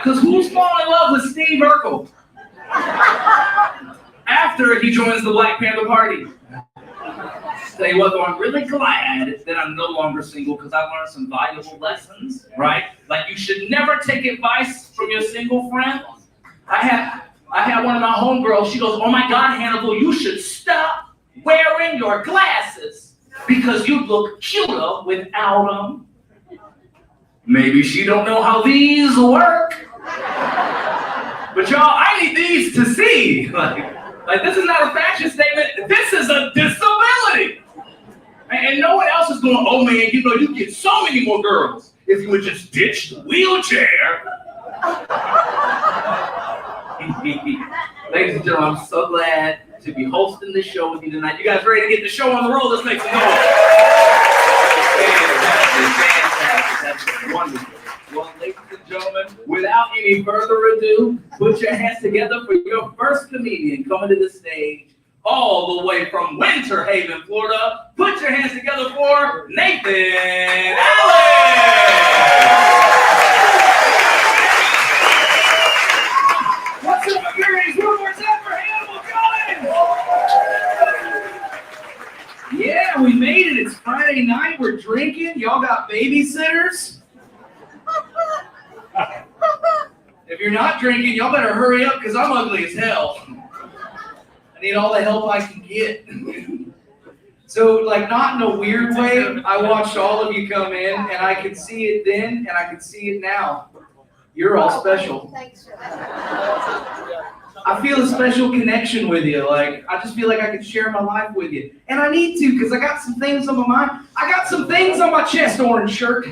because who's falling in love with Steve Urkel after he joins the Black Panther Party? Tell you what, though, I'm really glad that I'm no longer single because I learned some valuable lessons, right? Like you should never take advice from your single friend. I had one of my homegirls, she goes, oh my God, Hannibal, you should stop wearing your glasses because you look cuter without them. Maybe she don't know how these work. But y'all, I need these to see. Like this is not a fashion statement, this is a disability. And no one else is going, oh man, you know, you get so many more girls if you would just ditch the wheelchair. Ladies and gentlemen, I'm so glad to be hosting this show with you tonight. You guys ready to get the show on the road? Let's make some noise. Fantastic. Wonderful. Well, ladies and gentlemen, without any further ado, put your hands together for your first comedian coming to the stage all the way from Winter Haven, Florida. Put your hands together for Nathan Allen! What's up, Furies? One more time for Hannibal Collins! Yeah, we made it. It's Friday night. We're drinking. Y'all got babysitters? If you're not drinking, y'all better hurry up because I'm ugly as hell. I need all the help I can get. So, like, not in a weird way, I watched all of you come in, and I can see it then, and I can see it now. You're all special. I feel a special connection with you. Like, I just feel like I can share my life with you. And I need to, because I got some things on my mind. I got some things on my chest, orange shirt.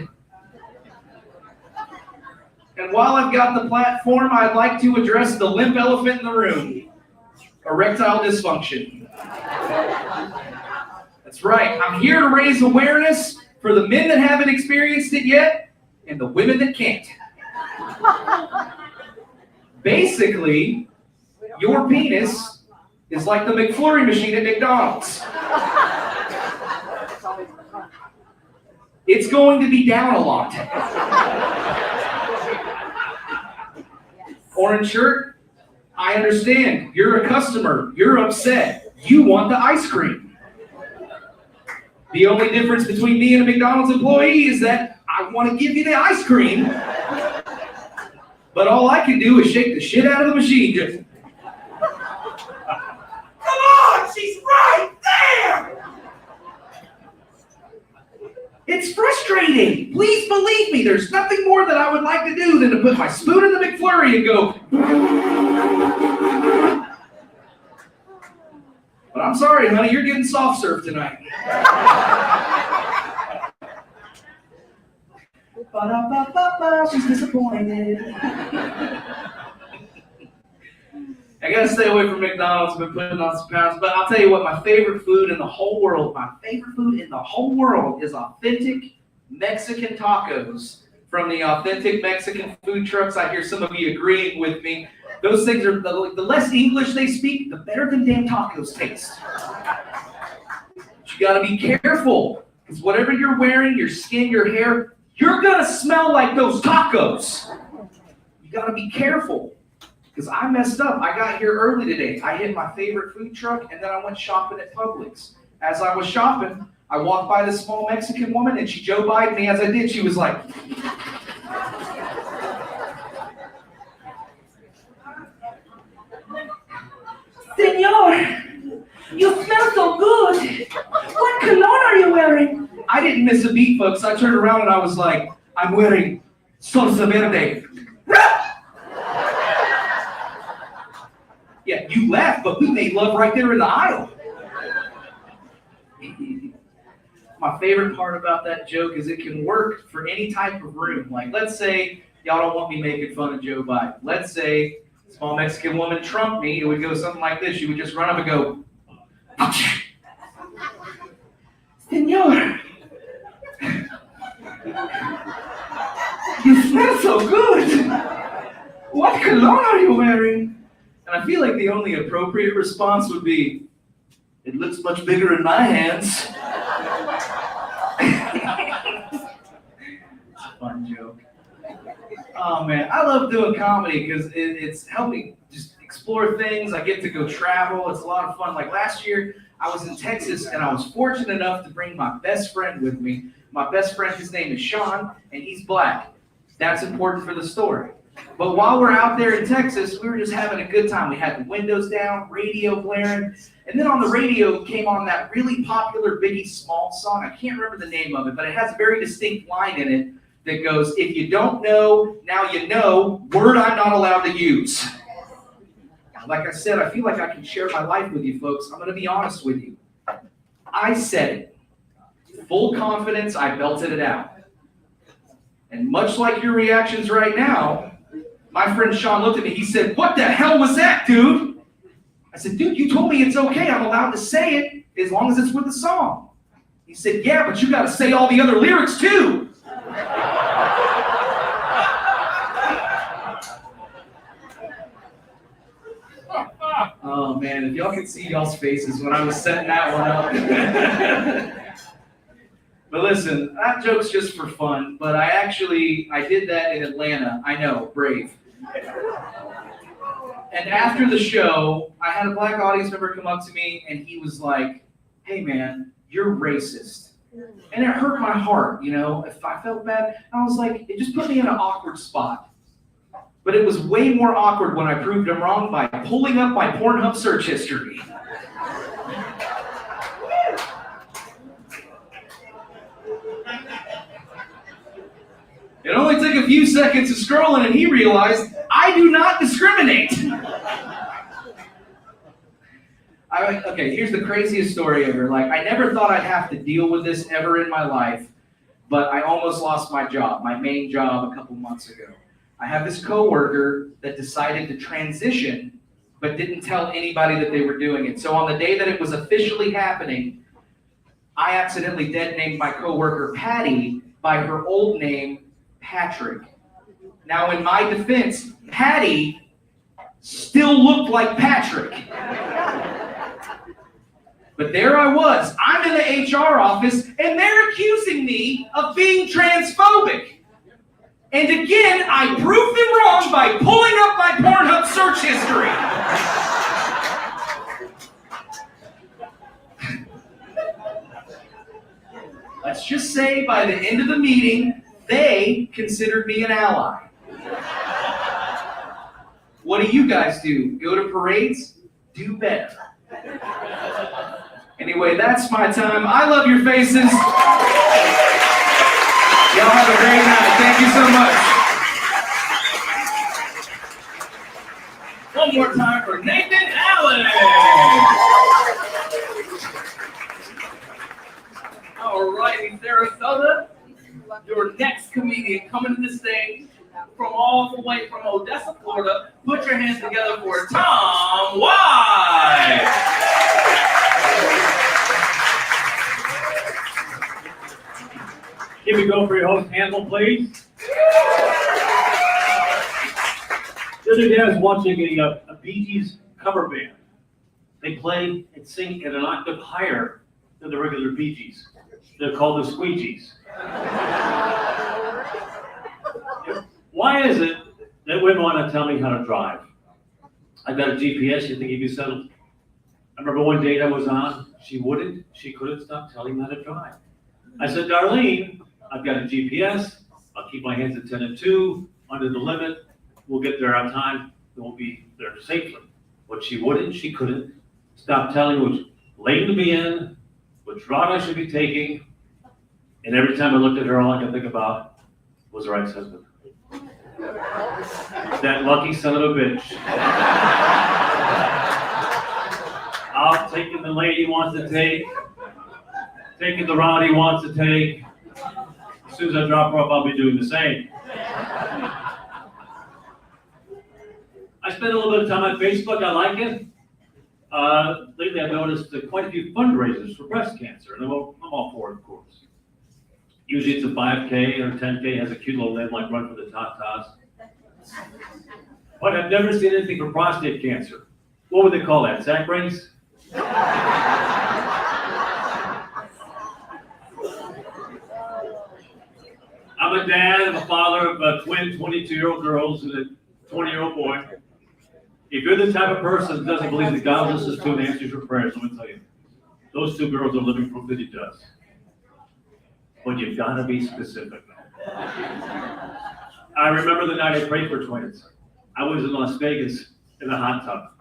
And while I've got the platform, I'd like to address the limp elephant in the room. Erectile dysfunction. That's right. I'm here to raise awareness for the men that haven't experienced it yet and the women that can't. Basically, your penis is like the McFlurry machine at McDonald's. It's going to be down a lot. Orange shirt, I understand. You're a customer. You're upset. You want the ice cream. The only difference between me and a McDonald's employee is that I want to give you the ice cream, but all I can do is shake the shit out of the machine. Just, come on, she's right there! It's frustrating. Please believe me, there's nothing more that I would like to do than to put my spoon in the McFlurry and go. But I'm sorry, honey, you're getting soft serve tonight. She's disappointed. I gotta stay away from McDonald's. I've been putting on some pounds, but I'll tell you what, my favorite food in the whole world is authentic Mexican tacos from the authentic Mexican food trucks. I hear some of you agreeing with me. Those things are, the less English they speak, the better than damn tacos taste. But you gotta be careful, because whatever you're wearing, your skin, your hair, you're gonna smell like those tacos. You gotta be careful. Because I messed up. I got here early today. I hit my favorite food truck, and then I went shopping at Publix. As I was shopping, I walked by this small Mexican woman, and she Joe Biden'd me as I did. She was like, Senor, you smell so good. What cologne are you wearing? I didn't miss a beat, folks. I turned around and I was like, I'm wearing salsa verde. Yeah, you laughed, but we made love right there in the aisle. My favorite part about that joke is it can work for any type of room. Like, let's say y'all don't want me making fun of Joe Biden. Let's say a small Mexican woman trumped me. It would go something like this. She would just run up and go, Senor, you smell so good. What cologne are you wearing? And I feel like the only appropriate response would be, it looks much bigger in my hands. It's a fun joke. Oh man, I love doing comedy because it's helped me just explore things. I get to go travel. It's a lot of fun. Like last year, I was in Texas and I was fortunate enough to bring my best friend with me. My best friend, his name is Sean, and he's black. That's important for the story. But while we're out there in Texas, we were just having a good time. We had the windows down, radio blaring, and then on the radio came on that really popular Biggie Smalls song. I can't remember the name of it, but it has a very distinct line in it that goes, "If you don't know, now you know, word I'm not allowed to use." Like I said, I feel like I can share my life with you folks. I'm going to be honest with you. I said it. Full confidence, I belted it out. And much like your reactions right now, my friend Sean looked at me. He said, "What the hell was that, dude?" I said, "Dude, you told me it's okay. I'm allowed to say it as long as it's with the song." He said, "Yeah, but you got to say all the other lyrics too." Oh man, if y'all could see y'all's faces when I was setting that one up. But listen, that joke's just for fun, but I did that in Atlanta. I know, brave. And after the show, I had a black audience member come up to me and he was like, "Hey man, you're racist." And it hurt my heart, if I felt bad. I was like, it just put me in an awkward spot. But it was way more awkward when I proved him wrong by pulling up my Pornhub search history. It only took a few seconds of scrolling and he realized I do not discriminate. Okay, here's the craziest story ever. Like, I never thought I'd have to deal with this ever in my life, but I almost lost my job, my main job a couple months ago. I have this coworker that decided to transition, but didn't tell anybody that they were doing it. So on the day that it was officially happening, I accidentally dead-named my coworker Patty by her old name, Patrick. Now, in my defense, Patty still looked like Patrick. But there I was. I'm in the HR office, and they're accusing me of being transphobic. And again, I proved them wrong by pulling up my Pornhub search history. Let's just say by the end of the meeting, they considered me an ally. What do you guys do? Go to parades? Do better. Anyway, that's my time. I love your faces. Y'all have a great night. Thank you so much. One more time for Nathan Allen. All righty, Sarasota. Your next comedian coming to the stage from all the way from Odessa, Florida. Put your hands together for Tom White. Here we go for your host, Handel, please. The other day I was watching a Bee Gees cover band. They play and sing at an octave higher than the regular Bee Gees. They're called the Squeegees. Why is it that women want to tell me how to drive? I've got a GPS, you think you'd be settled? I remember one date I was on, she couldn't stop telling me how to drive. I said, "Darlene, I've got a GPS, I'll keep my hands at 10 and 2, under the limit, we'll get there on time, we'll be there safely." But she couldn't stop telling me which lane to be in, which route I should be taking, and every time I looked at her, all I could think about was her ex-husband. That lucky son of a bitch. Out taking the lane he wants to take, taking the route he wants to take. As soon as I drop her off, I'll be doing the same. I spend a little bit of time on Facebook. I like it. Lately, I've noticed quite a few fundraisers for breast cancer, and I'm all for it, of course. Usually it's a 5K or 10K, has a cute little name like Run for the Tatas. But I've never seen anything for prostate cancer. What would they call that, sack race? I'm a dad, I'm a father of twin 22-year-old girls and a 20-year-old boy. If you're the type of person that doesn't believe that God listens to and answers your prayers, let me tell you, those two girls are living proof that he does. But you've got to be specific. I remember the night I prayed for twins. I was in Las Vegas in a hot tub.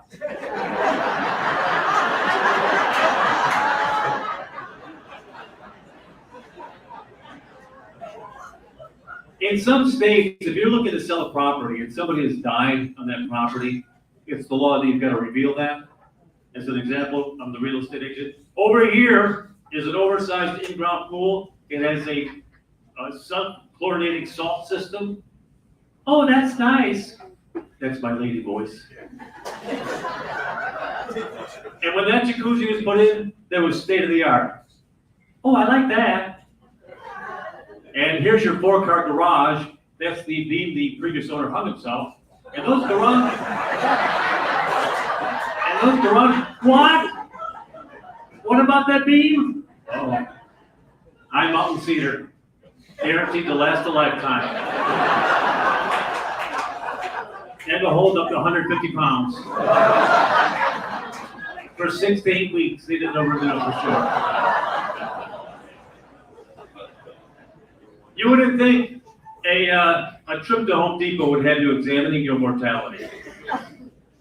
In some states, if you're looking to sell a property and somebody has died on that property, it's the law that you've got to reveal that. As an example, I'm the real estate agent. Over here is an oversized in-ground pool. It has a sub-chlorinating salt system. Oh, that's nice. That's my lady voice. And when that jacuzzi was put in, that was state of the art. Oh, I like that. And here's your 4-car garage. That's the beam the previous owner hung himself. And those garage, what? What about that beam? Oh, I'm mountain cedar. Guaranteed to last a lifetime. And to hold up to 150 pounds. For 6 to 8 weeks, they didn't know for sure. You wouldn't think a trip to Home Depot would have you examining your mortality.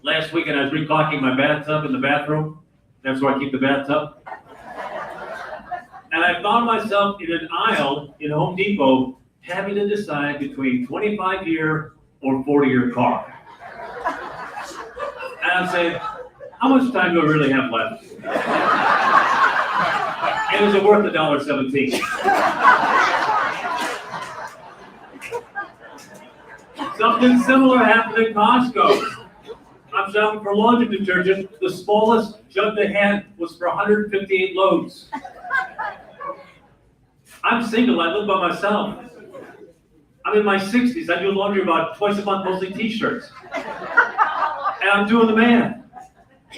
Last weekend, I was reclocking my bathtub in the bathroom. That's where I keep the bathtub. And I found myself in an aisle in Home Depot having to decide between 25-year or 40-year car. And I'm saying, how much time do I really have left? And is it worth $1.17? Something similar happened at Costco. I'm shopping for laundry detergent. The smallest jug they had was for 158 loads. I'm single, I live by myself. I'm in my 60s, I do laundry about twice a month, mostly t-shirts. And I'm doing the math.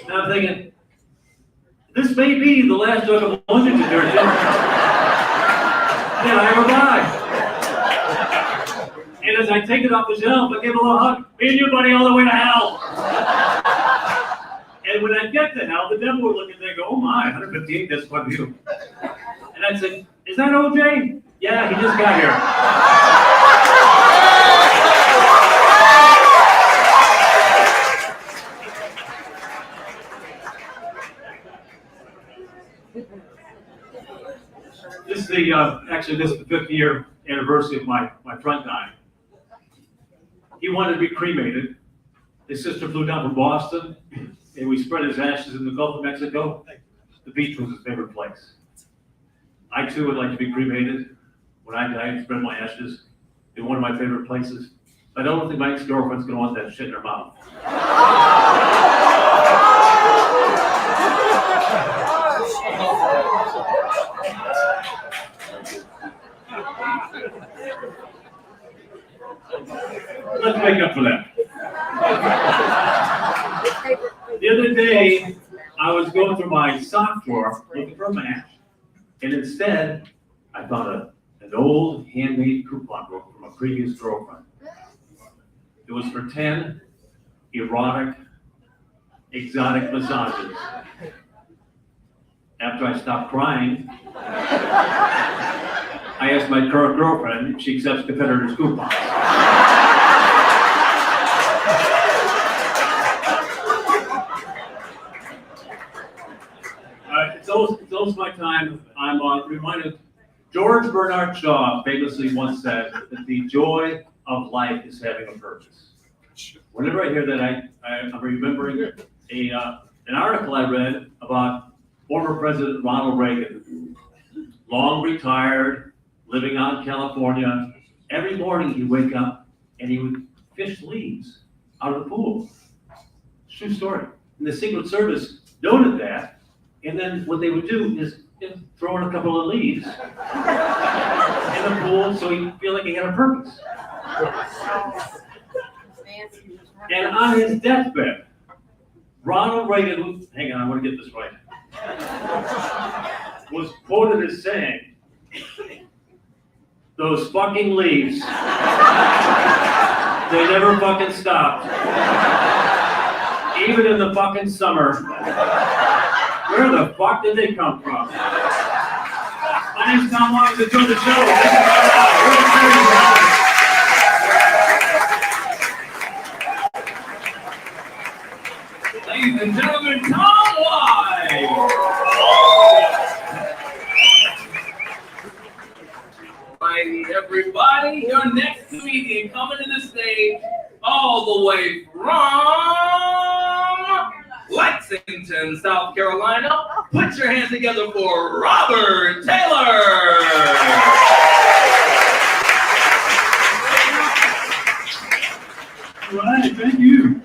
And I'm thinking, this may be the last jug of laundry detergent that I ever buy. And as I take it off the shelf, I give a little hug. Me and you, buddy, all the way to hell. And when I get to hell, the devil would look at me and go, oh my, 158, that's quite a few. And I'd say, is that OJ? Yeah, he just got here. This is the, actually this is the 50th anniversary of my friend dying. He wanted to be cremated. His sister flew down from Boston, and we spread his ashes in the Gulf of Mexico. The beach was his favorite place. I too would like to be cremated. When I die, spread my ashes in one of my favorite places. I don't think my ex-girlfriend's gonna want that shit in her mouth. Let's make up for that. The other day, I was going through my sock drawer looking for a match, and instead, I found an old handmade coupon book from a previous girlfriend. It was for 10 erotic, exotic massages. After I stopped crying, I asked my current girlfriend if she accepts competitors' coupons. It's almost my time. I'm reminded, George Bernard Shaw famously once said that the joy of life is having a purpose. Whenever I hear that, I'm remembering an article I read about former President Ronald Reagan, long retired, living out in California. Every morning he'd wake up and he would fish leaves out of the pool. True story. And the Secret Service noted that. And then what they would do is throw in a couple of leaves in the pool so he'd feel like he had a purpose. And on his deathbed, Ronald Reagan, hang on, I want to get this right, was quoted as saying, Those fucking leaves. They never fucking stopped. Even in the fucking summer. Where the fuck did they come from? My name's Tom Long, to join the show. This is our live. We're excited. Ladies and gentlemen, Tom Live! Hi, everybody. Your next comedian coming to the stage all the way from Lexington, South Carolina. Put your hands together for Robert Taylor. All right, thank you.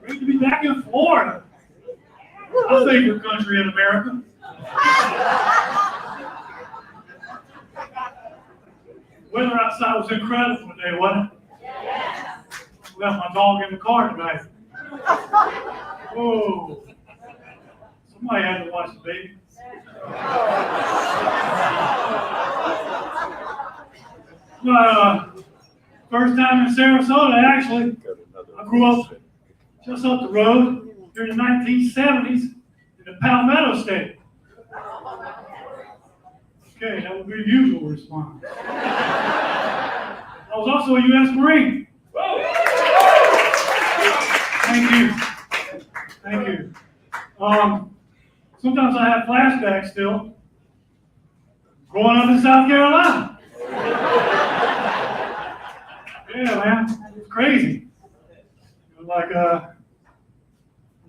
Great to be back in Florida. Our favorite country in America. Weather outside was incredible today, wasn't it? Yes. Left my dog in the car tonight. Oh, somebody had to watch the baby. First time in Sarasota, actually. I grew up just up the road during the 1970s in the Palmetto State. Okay, that would be the usual response. I was also a U.S. Marine. Thank you. Thank you. Sometimes I have flashbacks still. Growing up in South Carolina. Yeah, man, it's crazy. Like,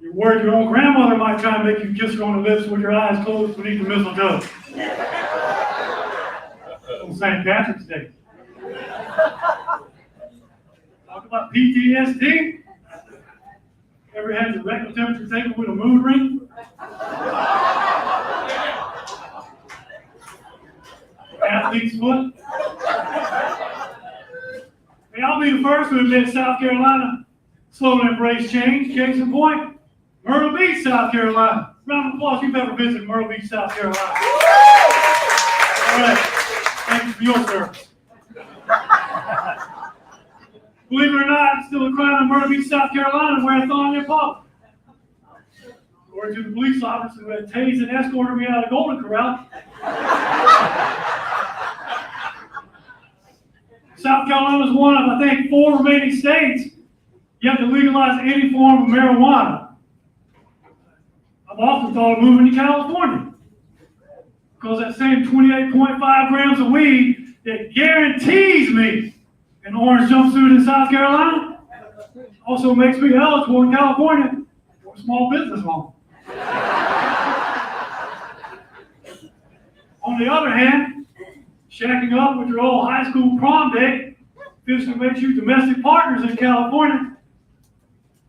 you're worried your own grandmother might try and make you kiss her on the lips with your eyes closed beneath the mistletoe. On St. Patrick's Day. Talk about PTSD. Ever had your rectal temperature taken with a mood ring? Athlete's foot? Hey, I'll be the first to admit South Carolina slowly embraced change. Case in point, Myrtle Beach, South Carolina. Round of applause if you've ever visited Myrtle Beach, South Carolina. All right, thank you for your service. Believe it or not, it's still a crime in Myrtle Beach, South Carolina to wear a thong in public. According to the police officer who had tased and escorted me out of Golden Corral. South Carolina is one of, I think, 4 remaining states you have to legalize any form of marijuana. I've often thought of moving to California because that same 28.5 grams of weed that guarantees me an orange jumpsuit in South Carolina also makes me eligible in California for a small business loan. On the other hand, shacking up with your old high school prom date officially makes you domestic partners in California,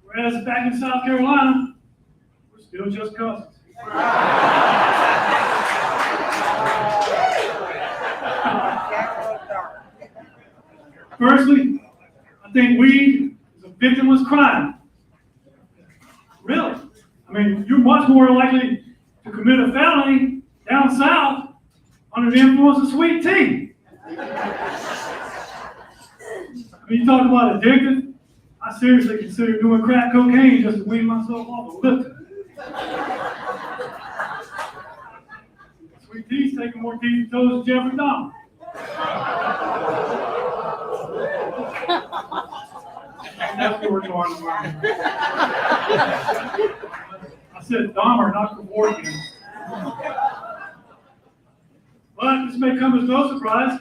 whereas back in South Carolina, we're still just cousins. Firstly, I think weed is a victimless crime. Really? I mean, you're much more likely to commit a felony down south under the influence of sweet tea. I mean, you talk about addicted. I seriously consider doing crack cocaine just to wean myself off a Lipton. Sweet tea's taking more teeth and toes than Jeffrey Dahmer. That's what we're going to learn. I said Dahmer, not Kevorkian. But this may come as no surprise.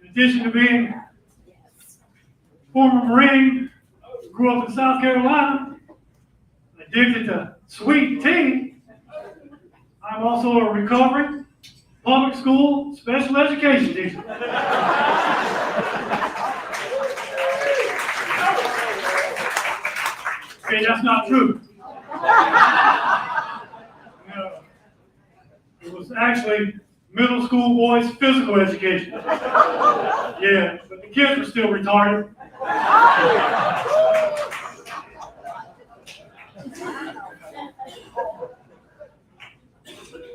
In addition to being a former Marine, grew up in South Carolina, addicted to sweet tea, I'm also a recovering public school special education teacher. Okay, that's not true. It was actually middle school boys' physical education. Yeah, but the kids were still retarded.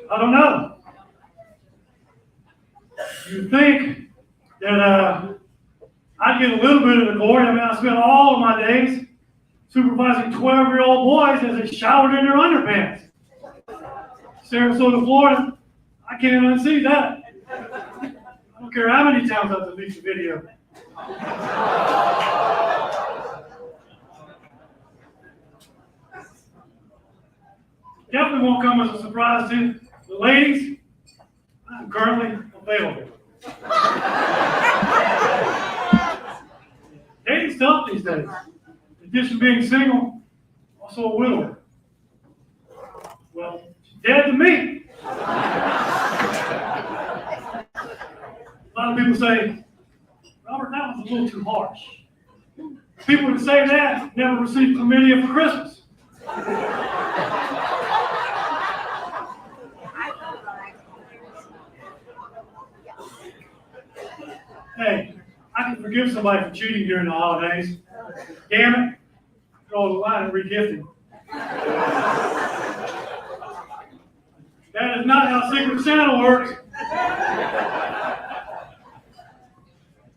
I don't know. You think that I get a little bit of the glory. I mean, I spent all of my days supervising 12-year-old boys as they showered in their underpants. Sarasota, Florida, I can't unsee that. I don't care how many times I delete the video. Definitely won't come as a surprise to the ladies. I'm currently available. Dating's tough these days. In addition to being single, also a widower. Well, she's dead to me. A lot of people say, Robert, that was a little too harsh. People that say that never received chlamydia for Christmas. Hey, I can forgive somebody for cheating during the holidays. Damn it, draw the line and regifting. That is not how Secret Santa works.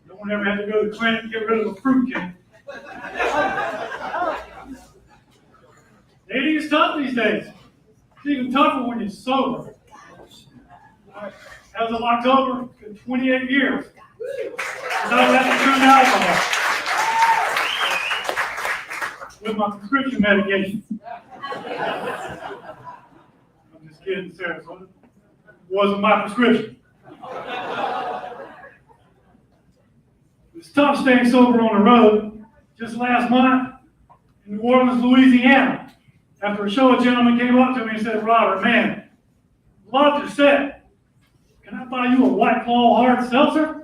No one ever had to go to the clinic and get rid of a fruitcake. Dating is tough these days. It's even tougher when you're sober. As of October, it's been 28 years. Without having to drink alcohol. With my prescription medication. I'm just kidding, Sarasota. It wasn't my prescription. It's tough staying sober on the road. Just last month in New Orleans, Louisiana, after a show, a gentleman came up to me and said, Robert, man, love your set. Can I buy you a White Claw hard seltzer?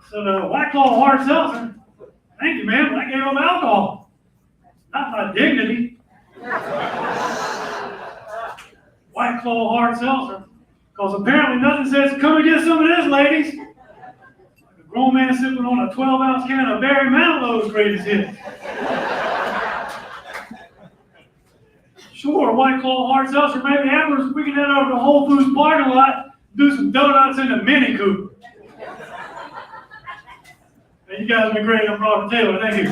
So the White Claw hard seltzer, thank you, man, but I gave him alcohol. Not my dignity. White Claw hard seltzer. Because apparently nothing says, come and get some of this, ladies. Like a grown man sipping on a 12-ounce can of Barry Manilow's greatest hits. Sure, White Claw hard seltzer. Maybe afterwards we can head over to Whole Foods parking lot, do some donuts in the Mini Cooper. Hey, you guys have been great. I'm Robert Taylor. Thank you.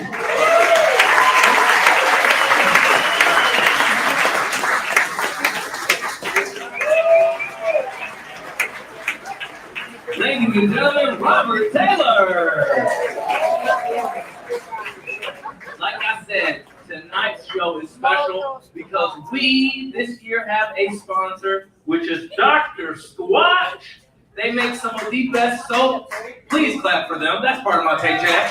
Ladies and gentlemen, Robert Taylor. Like I said, tonight's show is special because we this year have a sponsor, which is Dr. Squatch. They make some of the best soap. Please clap for them. That's part of my paycheck.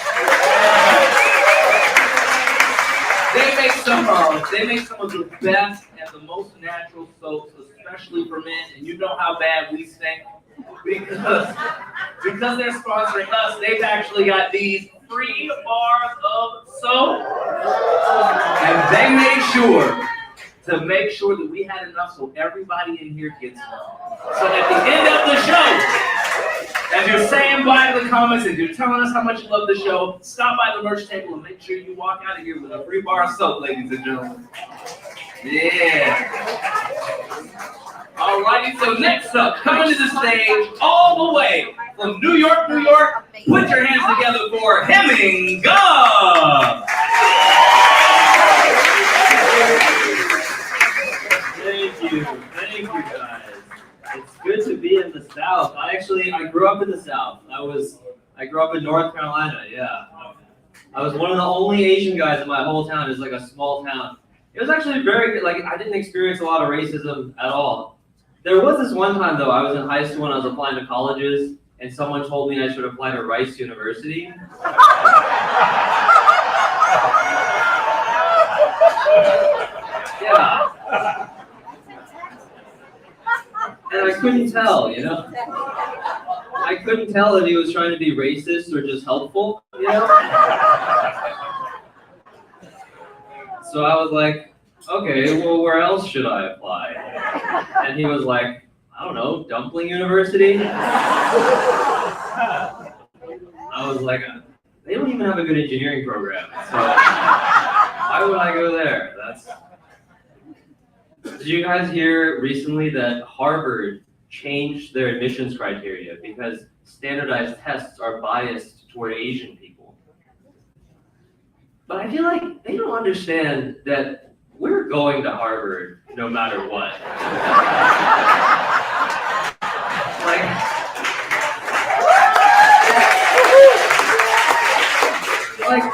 They make some of the best and the most natural soaps, especially for men. And you know how bad we stink because they're sponsoring us. They've actually got these 3 bars of soap, and they made sure to make sure that we had enough so everybody in here gets one. So at the end of the show, as you're saying bye to the comments and you're telling us how much you love the show, stop by the merch table and make sure you walk out of here with a 3 bar of soap, ladies and gentlemen. Yeah. Alrighty, so next up, coming to the stage all the way from New York, New York, put your hands together for Hemming Gov. Thank you guys. It's good to be in the South. I grew up in the South. I grew up in North Carolina, yeah. I was one of the only Asian guys in my whole town. It's like a small town. It was actually very good. Like, I didn't experience a lot of racism at all. There was this one time though, I was in high school and I was applying to colleges and someone told me I should apply to Rice University. Yeah. And I couldn't tell, you know? I couldn't tell if he was trying to be racist or just helpful, you know? So I was like, okay, well, where else should I apply? And he was like, I don't know, Dumpling University? I was like, they don't even have a good engineering program, so why would I go there? Did you guys hear recently that Harvard change their admissions criteria because standardized tests are biased toward Asian people. But I feel like they don't understand that we're going to Harvard no matter what. Like,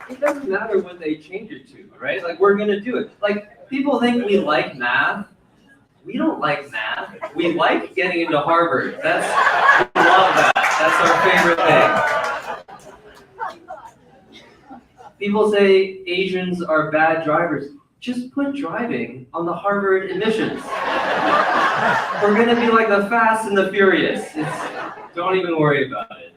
it doesn't matter what they change it to, right? Like, we're gonna do it. Like, people think we like math. We don't like math. We like getting into Harvard. We love that. That's our favorite thing. People say Asians are bad drivers. Just put driving on the Harvard admissions. We're gonna be like the Fast and the Furious. Don't even worry about it.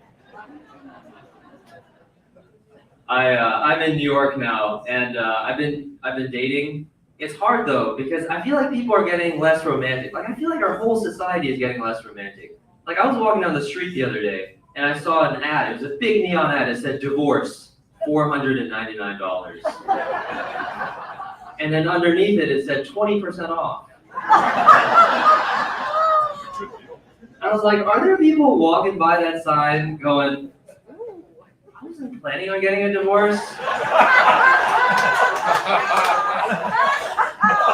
I'm in New York now, and I've been dating. It's hard though, because I feel like people are getting less romantic. Like, I feel like our whole society is getting less romantic. Like, I was walking down the street the other day, and I saw an ad. It was a big neon ad. It said divorce, $499. And then underneath it, it said 20% off. I was like, are there people walking by that sign going, I wasn't planning on getting a divorce?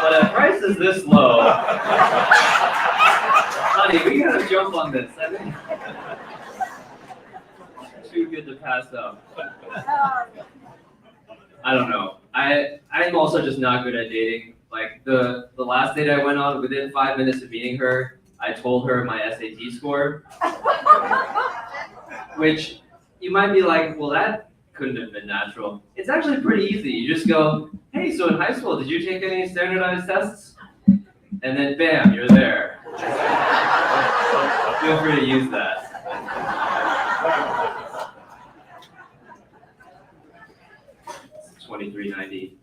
But if price is this low, honey, we gotta jump on this. I think too good to pass up. I don't know. I'm also just not good at dating. Like the last date I went on, within 5 minutes of meeting her, I told her my SAT score, which you might be like, well, that couldn't have been natural. It's actually pretty easy. You just go, hey, so in high school, did you take any standardized tests? And then bam, you're there. Feel free to use that. It's $23.90.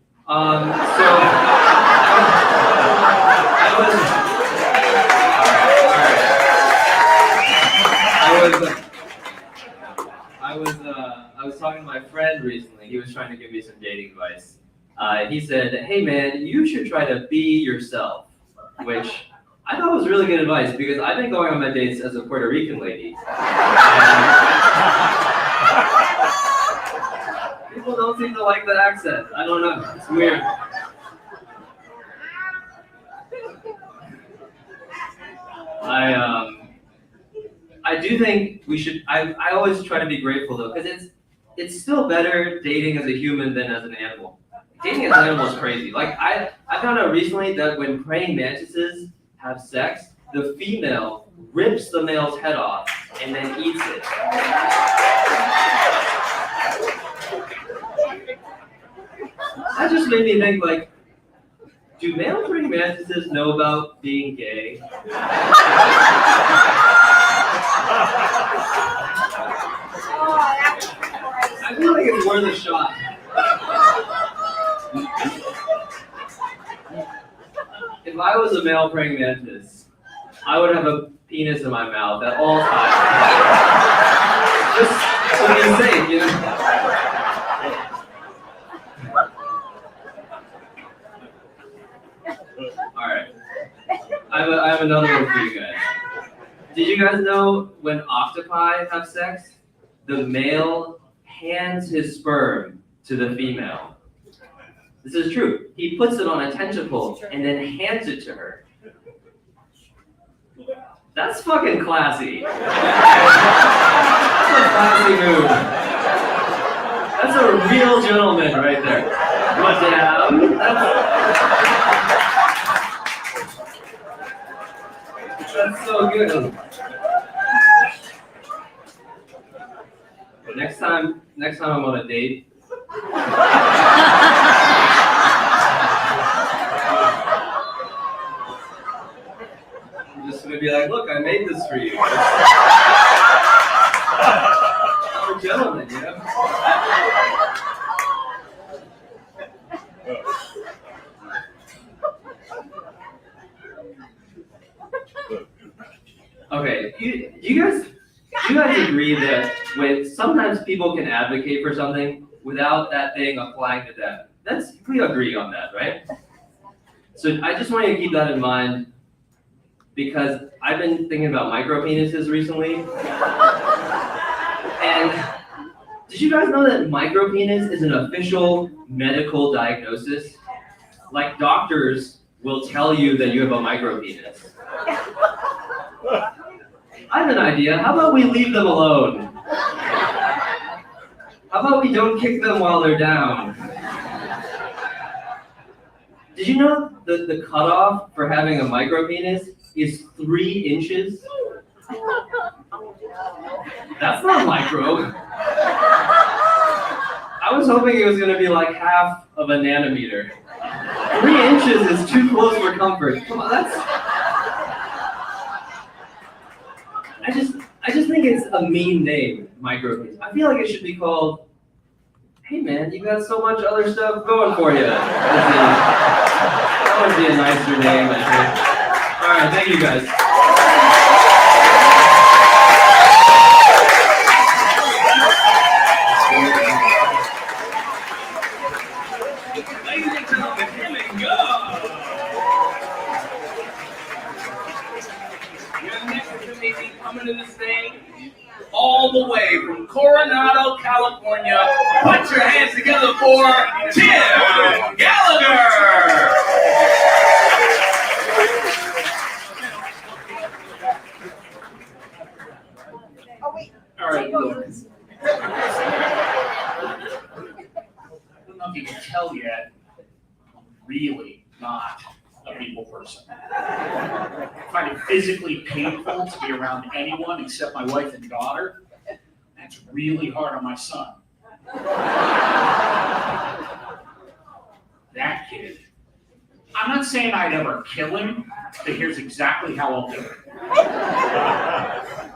I was talking to my friend recently. He was trying to give me some dating advice. He said, hey man, you should try to be yourself, which I thought was really good advice because I've been going on my dates as a Puerto Rican lady. People don't seem to like the accent. I don't know. It's weird. I do think we should. I always try to be grateful though, because it's still better dating as a human than as an animal. Dating as an animal is crazy. Like I found out recently that when praying mantises have sex, the female rips the male's head off and then eats it. That just made me think, like, do male praying mantises know about being gay? I feel like it's worth a shot. If I was a male praying mantis, I would have a penis in my mouth at all times. Just to be safe, you know? Alright. I have another one for you guys. Did you guys know when octopi have sex, the male hands his sperm to the female? This is true. He puts it on a tentacle and then hands it to her. That's fucking classy. That's a classy move. That's a real gentleman right there. Madame. That's so good. Next time I'm on a date. I'm just gonna be like, look, I made this for you. I'm a gentleman, you know? Okay, do you guys agree that when sometimes people can advocate for something without that thing applying to them? We agree on that, right? So I just want you to keep that in mind, because I've been thinking about micro penises recently. And did you guys know that micro penis is an official medical diagnosis? Like doctors will tell you that you have a micro penis. I have an idea. How about we leave them alone? How about we don't kick them while they're down? Did you know that the cutoff for having a micro penis is 3 inches? That's not micro. I was hoping it was going to be like half of a nanometer. 3 inches is too close for comfort. Come on, that's... I just think it's a mean name, micro penis. I feel like it should be called, hey man, you got so much other stuff going for you. That would be a nicer name, I think. All right, thank you guys. Ladies and gentlemen, here we go. Your next comedian coming to the stage, all the way from Coronado, California. Put your hands together for Tim Gallagher. All right, look. I don't know if you can tell yet, I'm really not a people person. I find it physically painful to be around anyone except my wife and daughter. That's really hard on my son. That kid. I'm not saying I'd ever kill him, but here's exactly how I'll do it.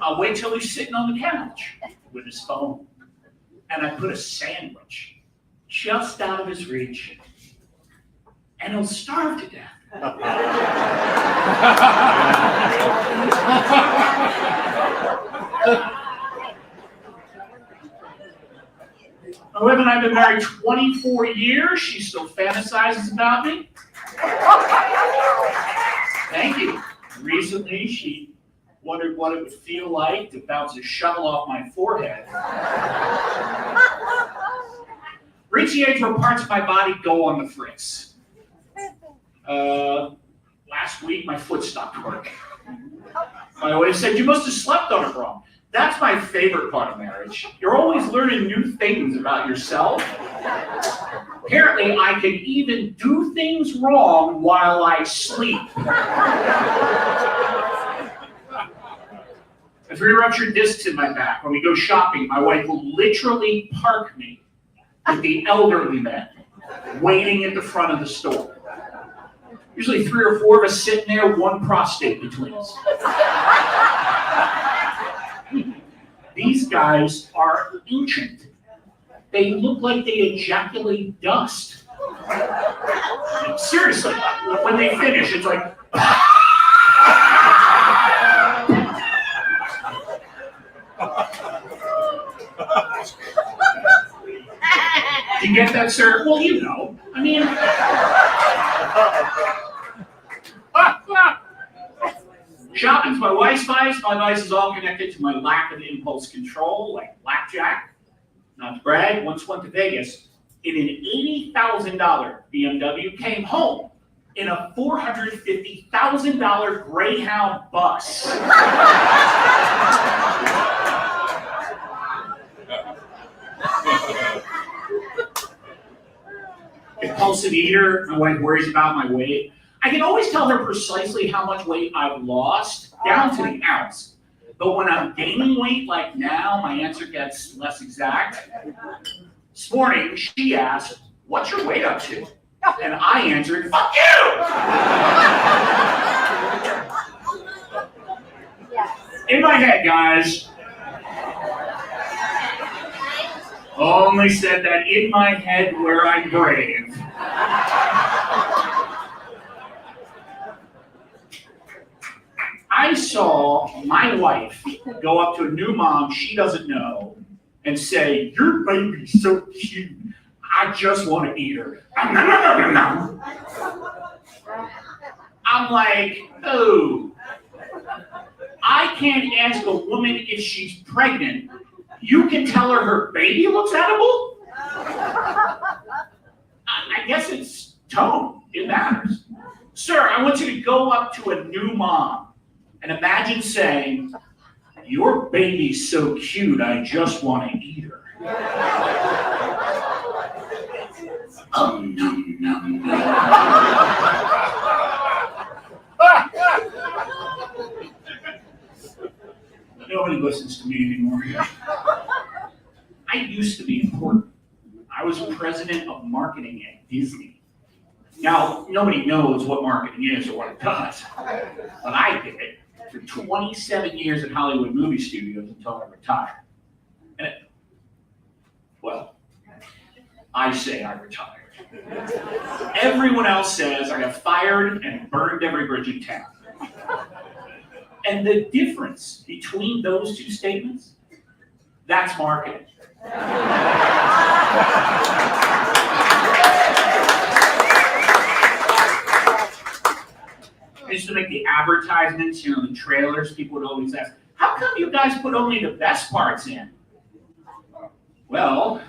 I'll wait till he's sitting on the couch with his phone, and I put a sandwich just out of his reach, and he'll starve to death. My wife and I have been married 24 years. She still fantasizes about me. Thank you. Recently, she wondered what it would feel like to bounce a shovel off my forehead. Reach the age where parts of my body go on the fritz. Last week, my foot stopped working. My wife said, "You must have slept on it wrong." That's my favorite part of marriage. You're always learning new things about yourself. Apparently, I can even do things wrong while I sleep. I have 3 ruptured discs in my back. When we go shopping, my wife will literally park me with the elderly men waiting at the front of the store. Usually 3 or 4 of us sitting there, 1 prostate between us. These guys are ancient. They look like they ejaculate dust. Seriously, when they finish, it's like... Do you get that, sir? Well, you know. I mean... Shopping's my wife's vice. My vice is all connected to my lack of impulse control, like blackjack. Not to brag, once went to Vegas in an $80,000 BMW, came home in a $450,000 Greyhound bus. Compulsive eater, my wife worries about my weight. I can always tell her precisely how much weight I've lost, down to the ounce. But when I'm gaining weight like now, my answer gets less exact. This morning, she asked, "What's your weight up to?" And I answered, "Fuck you!" In my head, guys. Only said that in my head where I'm brave. I saw my wife go up to a new mom she doesn't know and say, "Your baby's so cute. I just want to eat her." I'm like, "Oh, I can't ask a woman if she's pregnant. You can tell her baby looks edible? I guess it's tone. It matters. Sir, I want you to go up to a new mom and imagine saying, your baby's so cute, I just want to eat her. Num, num, num. Nobody listens to me anymore. I used to be important. I was president of marketing at Disney. Now, nobody knows what marketing is or what it does, but I did it for 27 years at Hollywood movie studios until I retired. And I say I retired. Everyone else says I got fired and burned every bridge in town. And the difference between those two statements, that's marketing. I used to make the advertisements, the trailers. People would always ask, how come you guys put only the best parts in? Well,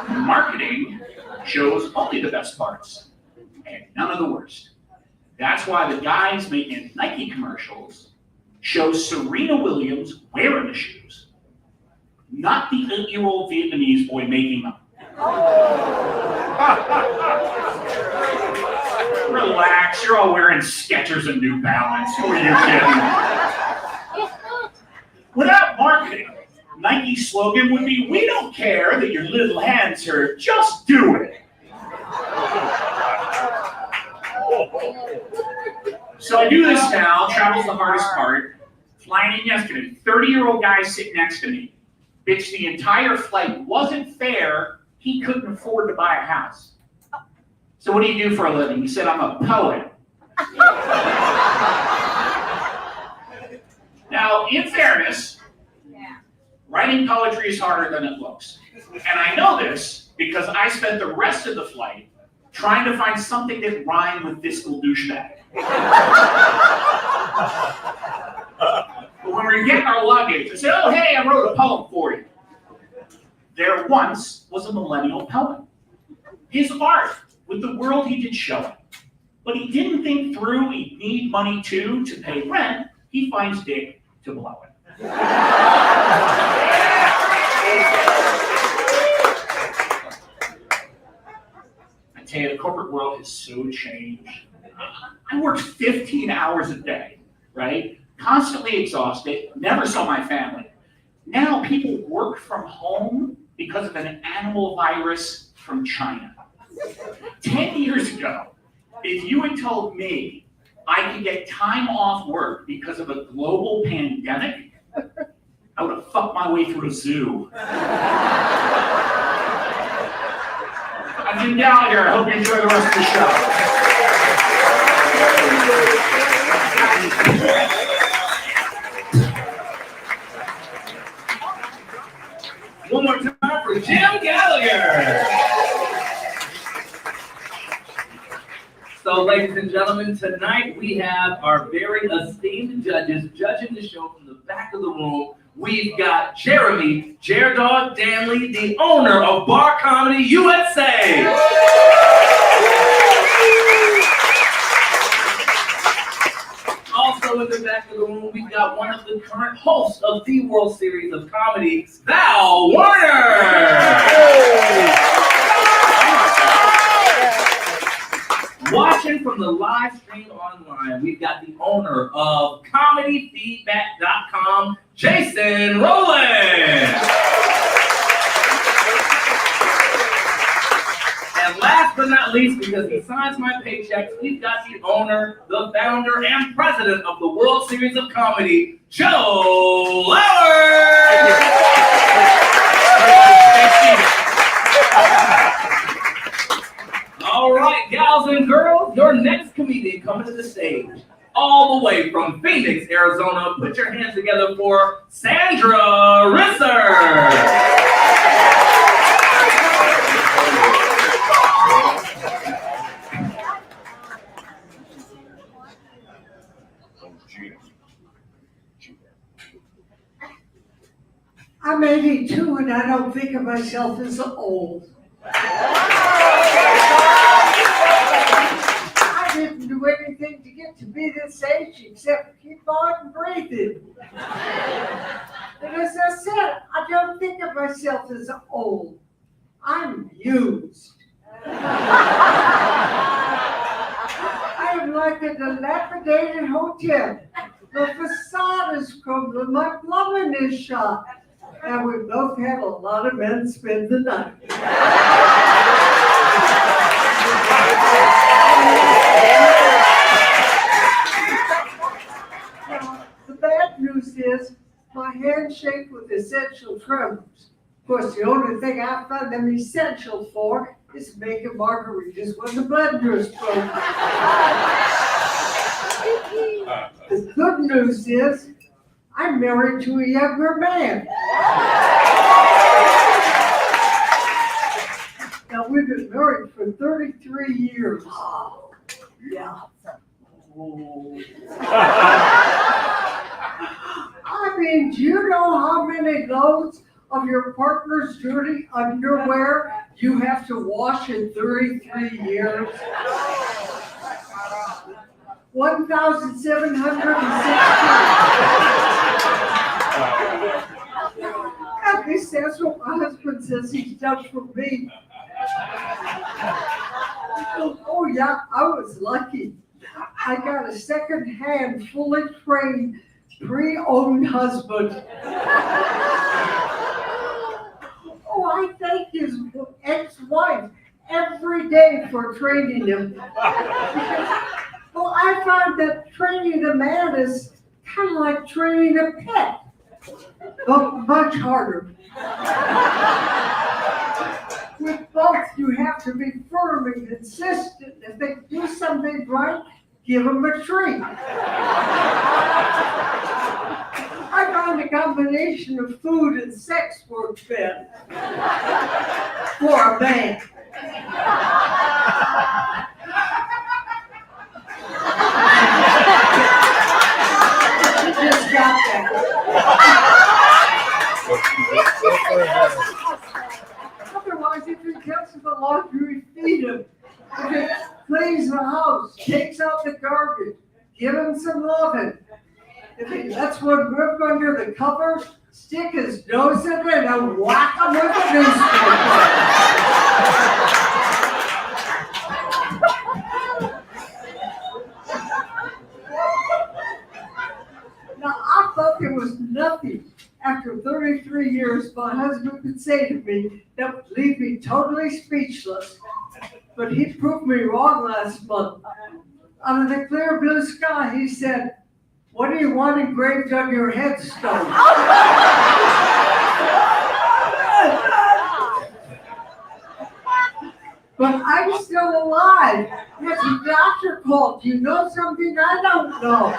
marketing shows only the best parts and none of the worst. That's why the guys making Nike commercials show Serena Williams wearing the shoes, not the 8-year-old Vietnamese boy making them. Relax, you're all wearing Skechers and New Balance. Who are you kidding? Without marketing, Nike's slogan would be, we don't care that your little hands hurt, just do it. So I do this now, travel's the hardest part. Flying in yesterday, 30-year-old guy sitting next to me. Bitch, the entire flight wasn't fair, he couldn't afford to buy a house. So what do you do for a living? He said, I'm a poet. Now, in fairness, writing poetry is harder than it looks. And I know this because I spent the rest of the flight trying to find something that rhymed with fiscal douchebag. But when we were getting our luggage, I said, oh, hey, I wrote a poem for you. There once was a millennial poet. His art with the world he did show it. But he didn't think through he'd need money too to pay rent. He finds dick to blow it. I tell you, the corporate world has so changed. I worked 15 hours a day, right? Constantly exhausted, never saw my family. Now people work from home because of an animal virus from China. 10 years ago, if you had told me I could get time off work because of a global pandemic, I would have fucked my way through a zoo. I'm Jim Gallagher. I hope you enjoy the rest of the show. One more time for Jim Gallagher. So, ladies and gentlemen, tonight we have our very esteemed judges judging the show from the back of the room. We've got Jeremy Dog Danley, the owner of Bar Comedy USA. Also in the back of the room, we've got one of the current hosts of the World Series of Comedy, Val Warner. Watching from the live stream online, we've got the owner of ComedyFeedback.com, Jason Rowland. And last but not least, because he signs my paychecks, we've got the owner, the founder, and president of the World Series of Comedy, Joe Lauer. All right, gals and girls, your next comedian coming to the stage, all the way from Phoenix, Arizona. Put your hands together for Sandra Risser. I'm 82 and I don't think of myself as old. I didn't do anything to get to be this age except keep on breathing. And as I said, I don't think of myself as old. I'm used. I am like a dilapidated hotel. The facade is crumbling, my plumbing is shot. And we both had a lot of men spend the night. Now, the bad news is my handshake with essential tremors. Of course, the only thing I find them essential for is making margaritas when the blender's broken. The good news is I'm married to a younger man. Now, we've been married for 33 years. Yeah. I mean, do you know how many loads of your partner's dirty underwear you have to wash in 33 years? 1,760. At least that's what my husband says he's done for me. Oh yeah, I was lucky. I got a second-hand, fully trained, pre-owned husband. Oh, I thank his ex-wife every day for training him. Well, I find that training a man is kind of like training a pet, but much harder. With both, you have to be firm and consistent. If they do something right, give them a treat. I found a combination of food and sex works best for a man. Just got that. Otherwise, if he cuts the laundry, feed him. If he cleans the house, takes out the garbage, give him some loving. If he lets one rip under the covers, stick his nose in it and whack him with a newspaper. Now, I thought there was nothing after 33 years my husband could say to me that would leave me totally speechless. But he proved me wrong last month. Out of the clear blue sky, he said, "What do you want engraved on your headstone?" But I'm still alive. Yes, the doctor called. Do you know something I don't know?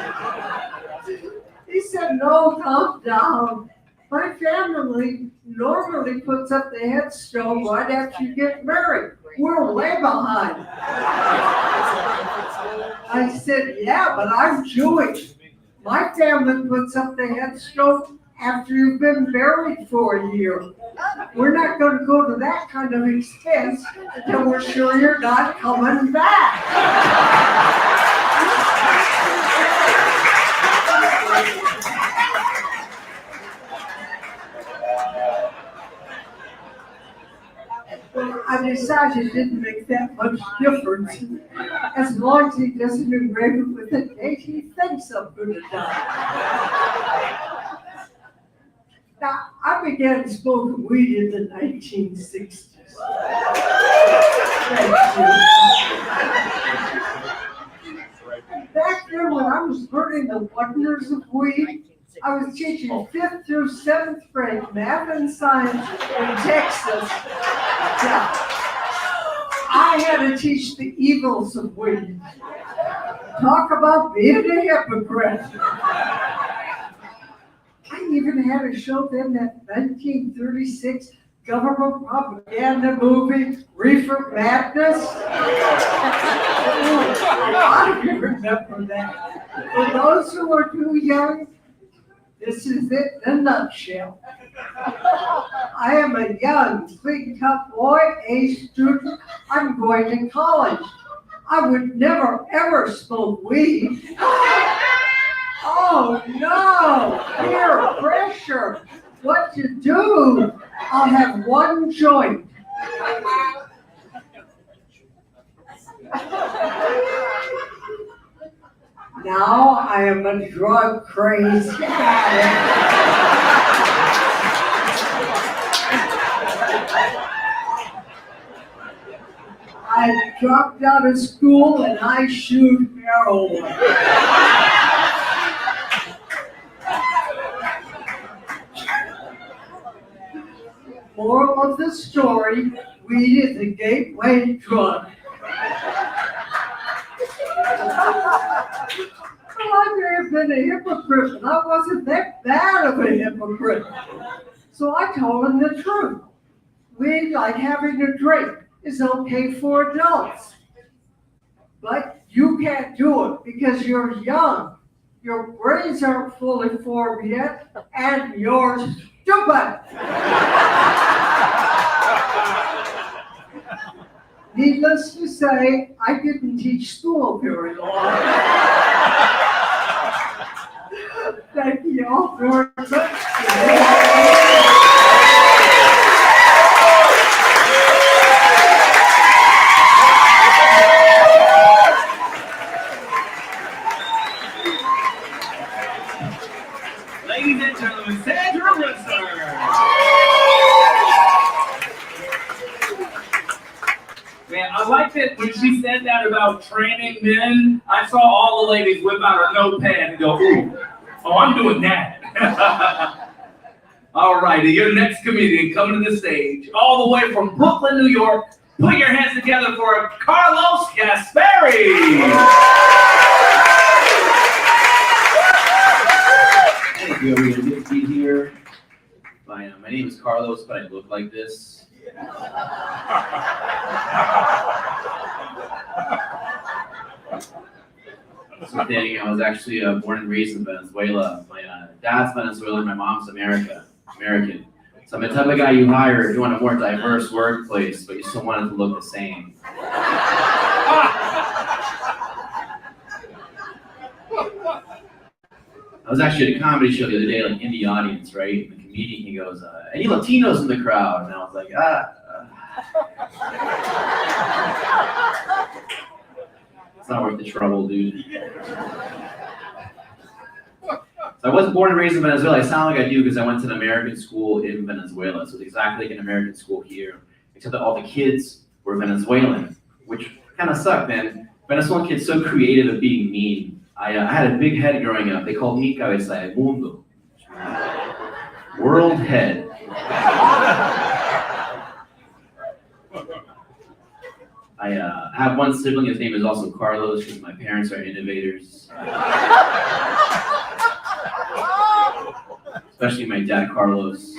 He said, "No, calm down. My family normally puts up the headstone right after you get married. We're way behind." I said, "Yeah, but I'm Jewish. My family puts up the headstone after you've been married for a year. We're not going to go to that kind of expense until we're sure you're not coming back." Well, I decided it didn't make that much difference. As long as he doesn't engrave it with the date he thinks I'm going to die. Now, I began smoking weed in the 1960s. Back then, when I was learning the wonders of weed, I was teaching 5th through 7th grade math and science in Texas. Yeah. I had to teach the evils of weed. Talk about being a hypocrite. I even had to show them that 1936 government propaganda movie, Reefer Madness. A lot of you remember that. For those who are too young, This is it in a nutshell. I am a young, clean-cut boy, a student. I'm going to college. I would never, ever smoke weed. Oh, no, peer pressure. What to do? I'll have one joint. Now I am a drug crazy addict. I dropped out of school and I shoot heroin. Moral of the story, weed is a gateway drug. Well, I may have been a hypocrite, but I wasn't that bad of a hypocrite. So I told him the truth. Weed, like having a drink, is okay for adults. But you can't do it because you're young. Your brains aren't fully formed yet, and you're stupid. Needless to say, I didn't teach school very long. Thank you all very much. Ladies and gentlemen, Sandra Risser. Man, I liked it when she said that about training men. I saw all the ladies whip out a notepad and go, ooh, oh, I'm doing that. All righty, your next comedian coming to the stage, all the way from Brooklyn, New York. Put your hands together for Carlos Gaspari. Thank you. Are we gonna get to be here? My name is Carlos, but I look like this. So thing, I was actually born and raised in Venezuela. My dad's Venezuelan, my mom's American. So I'm the type of guy you hire if you want a more diverse workplace, but you still want it to look the same. I was actually at a comedy show the other day, like in the audience, right? And the comedian, he goes, any Latinos in the crowd? And I was like, it's not worth the trouble, dude. So I wasn't born and raised in Venezuela. I sound like I do because I went to an American school in Venezuela. So it's exactly like an American school here, except that all the kids were Venezuelan, which kind of sucked, man. Venezuelan kids so creative at being mean. I had a big head growing up. They called me cabeza de mundo, world head. I have one sibling. His name is also Carlos because my parents are innovators. Especially my dad, Carlos.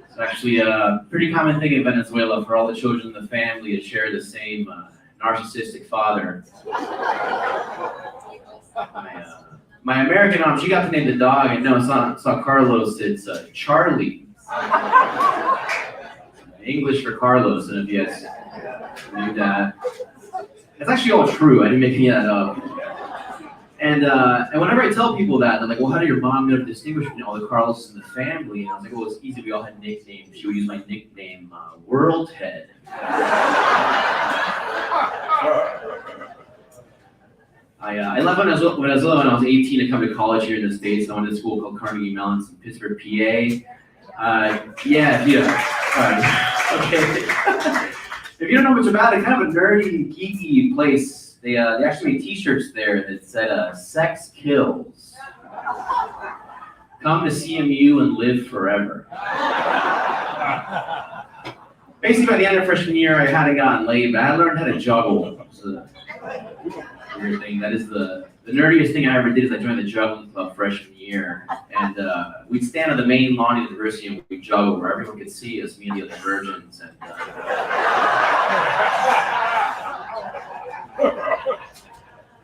It's actually a pretty common thing in Venezuela for all the children in the family to share the same narcissistic father. My American mom, she got to name the dog, and no, it's not Carlos, it's Charlie. English for Carlos, and if you guys knew that. It's actually all true, I didn't make any of that up. And whenever I tell people that, they're like, well, how did your mom know to distinguish between all the Carloses in the family? And I was like, well, it's easy, we all had nicknames. She would use my nickname, World Head. I left Venezuela when I was 18 to come to college here in the States. I went to school called Carnegie Mellon in Pittsburgh, PA. Okay. If you don't know much about it, kind of a nerdy, geeky place. They actually made T-shirts there that said, "Sex kills. Come to CMU and live forever." Basically, by the end of freshman year, I hadn't gotten laid, but I learned how to juggle. It was a weird thing. That is the nerdiest thing I ever did. Is I joined the juggling club freshman year, and we'd stand on the main lawn of the university and we'd juggle where everyone could see us, me and the other virgins.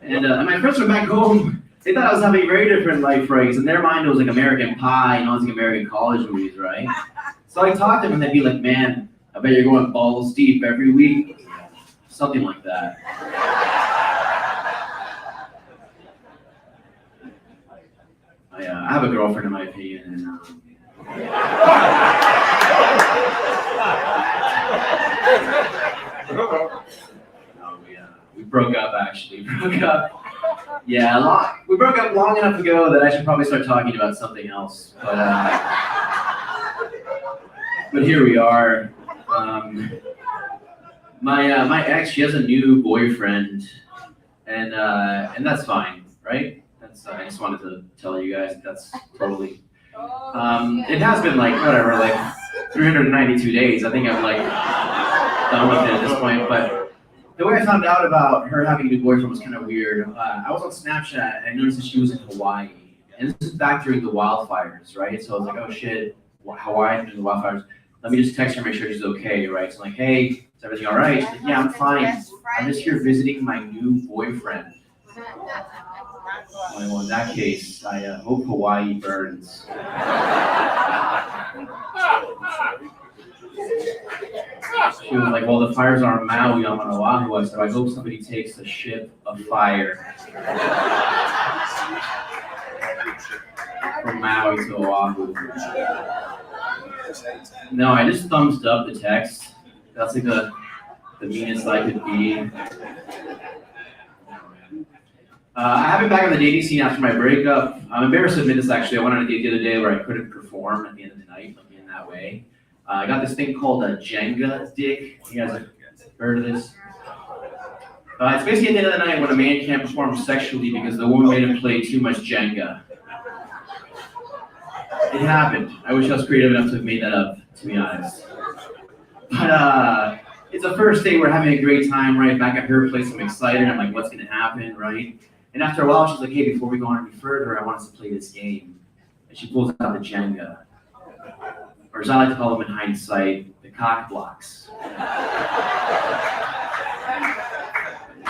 And And my friends were back home. They thought I was having a very different life, right? Because in their mind, it was like American Pie and all these American college movies, right? So I talked to them, and they'd be like, man, I bet you're going balls deep every week. Something like that. I have a girlfriend, in my opinion, and we broke up, actually. Yeah, we broke up long enough ago that I should probably start talking about something else. But here we are. My ex, she has a new boyfriend, and that's fine, right? I just wanted to tell you guys that's totally. It has been like 392 days. I think I'm like done with it at this point. But the way I found out about her having a new boyfriend was kind of weird. I was on Snapchat and I noticed that she was in Hawaii, and this is back during the wildfires, right? So I was like, oh shit, Hawaii during the wildfires. Let me just text her, make sure she's okay, right? So I'm like, hey, is everything all right? She's like, yeah, I'm fine. I'm just here visiting my new boyfriend. Well, in that case, I hope Hawaii burns. She was like, well, the fires are on Maui, I'm on Oahu, so I hope somebody takes a ship of fire from Maui to Oahu. No, I just thumbs up the text. That's like the meanest I could be. I haven't been back on the dating scene after my breakup. I'm embarrassed to admit this, actually. I went on a date the other day where I couldn't perform at the end of the night, like in that way. I got this thing called a Jenga dick. You guys have heard of this? It's basically at the end of the night when a man can't perform sexually because the woman made him play too much Jenga. It happened. I wish I was creative enough to have made that up, to be honest. But it's a first date. We're having a great time, right? Back at her place, I'm excited. I'm like, what's going to happen, right? And after a while, she's like, hey, before we go on any further, I want us to play this game. And she pulls out the Jenga. Or as I like to call them in hindsight, the cock blocks.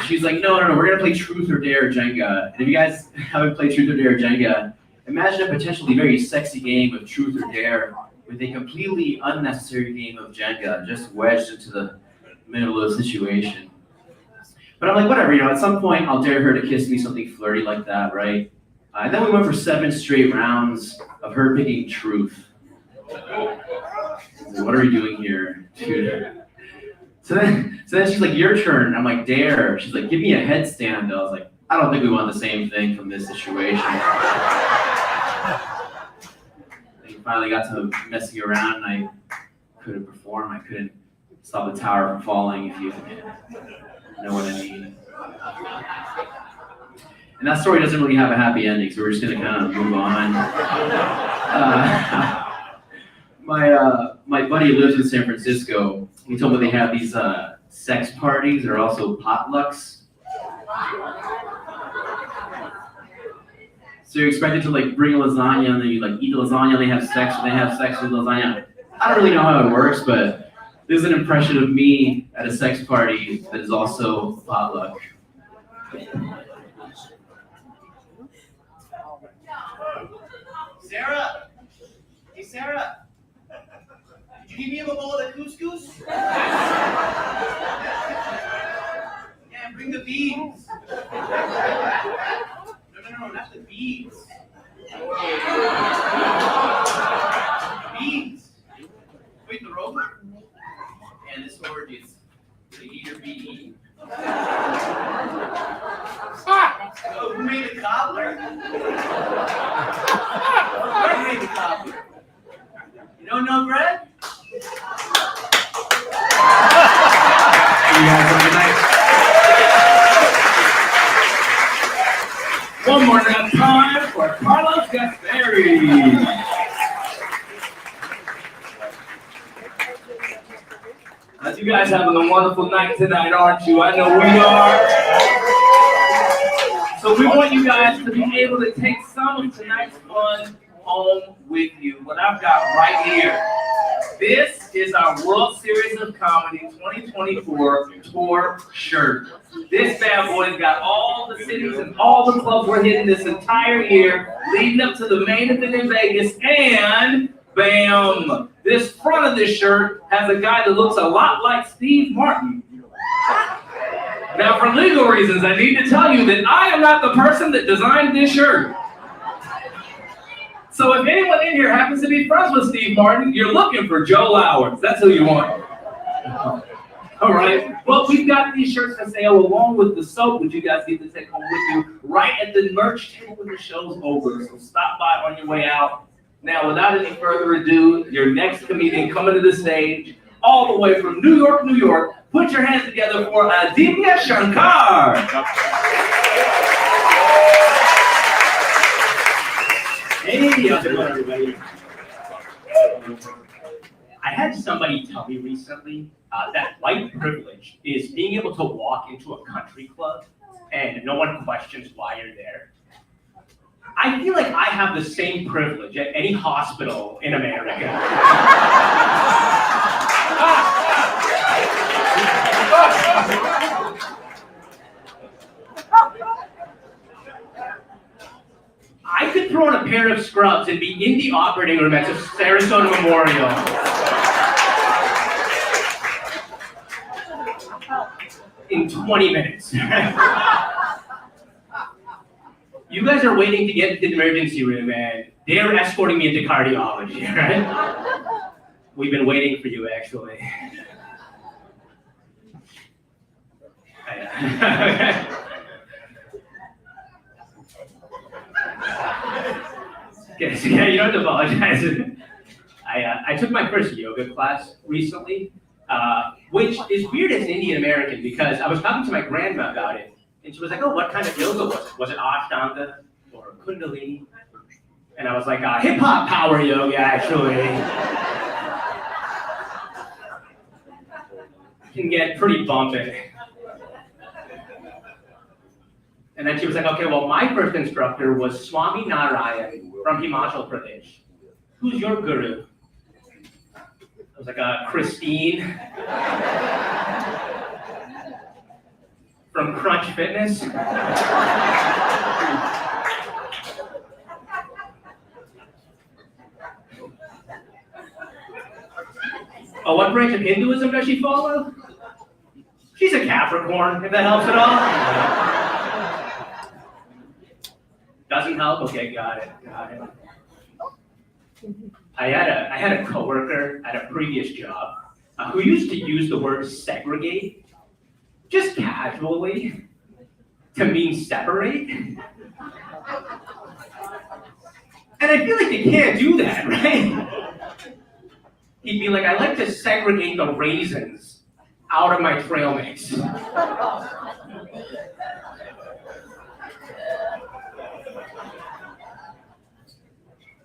She's like, no, we're going to play Truth or Dare Jenga. And if you guys haven't played Truth or Dare Jenga, imagine a potentially very sexy game of Truth or Dare with a completely unnecessary game of Jenga just wedged into the middle of the situation. But I'm like, whatever, at some point I'll dare her to kiss me, something flirty like that, right? And then we went for 7 straight rounds of her picking Truth. What are we doing here, dude? So then she's like, your turn. I'm like, Dare. She's like, give me a headstand. I was like, I don't think we want the same thing from this situation. We finally got to messing around, and I couldn't perform. I couldn't stop the tower from falling, if you know what I mean. And that story doesn't really have a happy ending, so we're just gonna kind of move on. My buddy lives in San Francisco. He told me they have these sex parties. They're also potlucks. So you're expected to like bring a lasagna and then you like eat the lasagna, and they have sex with lasagna. I don't really know how it works, but there's an impression of me at a sex party that is also a potluck. Sarah! Hey, Sarah! Did you give me a bowl of couscous? Yeah, bring the beans. No, not the beans. Beans. Wait, the robot? And this word is to eat or be eaten. Oh, who made the cobbler? Who made the cobbler? You don't know bread? You guys have a good night. One more time for Carlos Gasperi. You guys having a wonderful night tonight, aren't you? I know we are. So we want you guys to be able to take some of tonight's fun home with you. What I've got right here. This is our World Series of Comedy 2024 tour shirt. This bad boy's got all the cities and all the clubs we're hitting this entire year, leading up to the main event in Vegas, and bam! This front of this shirt has a guy that looks a lot like Steve Martin. Now, for legal reasons, I need to tell you that I am not the person that designed this shirt. So if anyone in here happens to be friends with Steve Martin, you're looking for Joe Lowers. That's who you want. All right. Well, we've got these shirts for sale along with the soap, which you guys get to take home with you right at the merch table when the show's over. So stop by on your way out. Now, without any further ado, your next comedian coming to the stage, all the way from New York, New York. Put your hands together for Aditya Shankar. Hey, how's it going, everybody? I had somebody tell me recently that white privilege is being able to walk into a country club and no one questions why you're there. I feel like I have the same privilege at any hospital in America. I could throw on a pair of scrubs and be in the operating room at the Sarasota Memorial. In 20 minutes. You guys are waiting to get to the emergency room and they're escorting me into cardiology, right? We've been waiting for you, actually. Yeah, you don't have to apologize. I took my first yoga class recently, which is weird as an Indian American because I was talking to my grandma about it, and she was like, "Oh, what kind of yoga was it? Was it Ashtanga or Kundalini?" And I was like, "Hip hop power yoga, actually." Can get pretty bumping. And then she was like, "Okay, well, my first instructor was Swami Narayan from Himachal Pradesh. Who's your guru?" I was like, "Christine from Crunch Fitness." Oh, what branch of Hinduism does she follow? She's a Capricorn, if that helps at all. Doesn't help? Okay, got it. I had a coworker at a previous job who used to use the word segregate, just casually, to mean separate. And I feel like you can't do that, right? He'd be like, "I like to segregate the raisins out of my trail mix."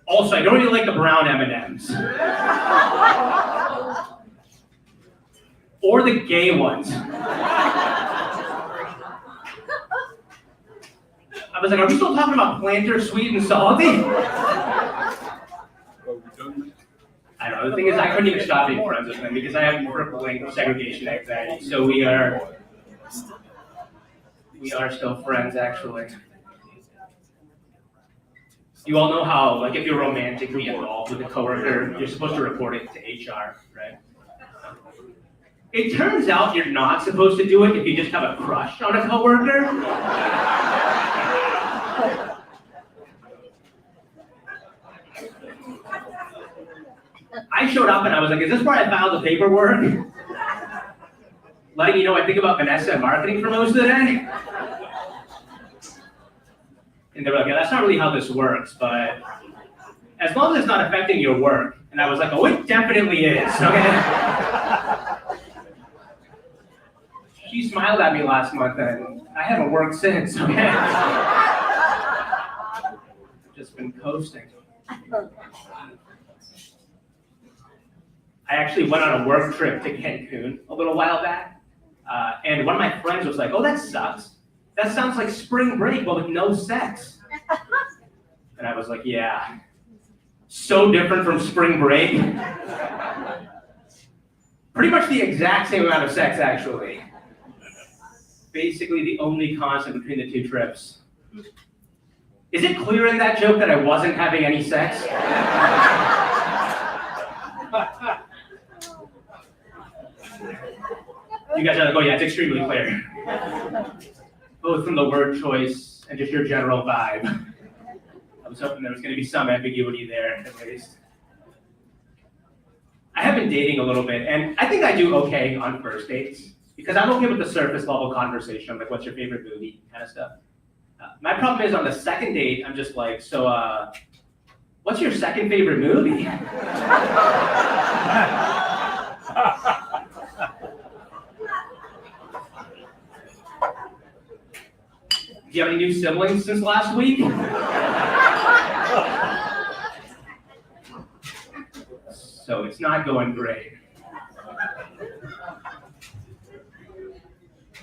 Also, I don't really like the brown M&Ms. Or the gay ones. I was like, "Are we still talking about planter, sweet, and salty?" I don't know. The thing is, I couldn't even stop being friends with them because I have crippling segregation anxiety. So we are still friends, actually. You all know how, like, if you're romantically involved with a coworker, you're supposed to report it to HR, right? It turns out you're not supposed to do it if you just have a crush on a coworker. I showed up and I was like, "Is this where I filed the paperwork?" Letting you know I think about Vanessa and marketing for most of the day. And they were like, "Yeah, that's not really how this works, but as long as it's not affecting your work." And I was like, "Oh, it definitely is, okay?" She smiled at me last month and I haven't worked since, okay? Just been coasting. I actually went on a work trip to Cancun a little while back, and one of my friends was like, "Oh, that sucks. That sounds like spring break, but with no sex." And I was like, "Yeah, so different from spring break." Pretty much the exact same amount of sex, actually. basically the only constant between the two trips. Is it clear in that joke that I wasn't having any sex? You guys are like, oh yeah, it's extremely clear. Both from the word choice and just your general vibe. I was hoping there was going to be some ambiguity there, at least. I have been dating a little bit, and I think I do okay on first dates, because I'm okay with the surface level conversation, like what's your favorite movie kind of stuff. My problem is on the second date, I'm just like, so, what's your second favorite movie? Do you have any new siblings since last week? So it's not going great.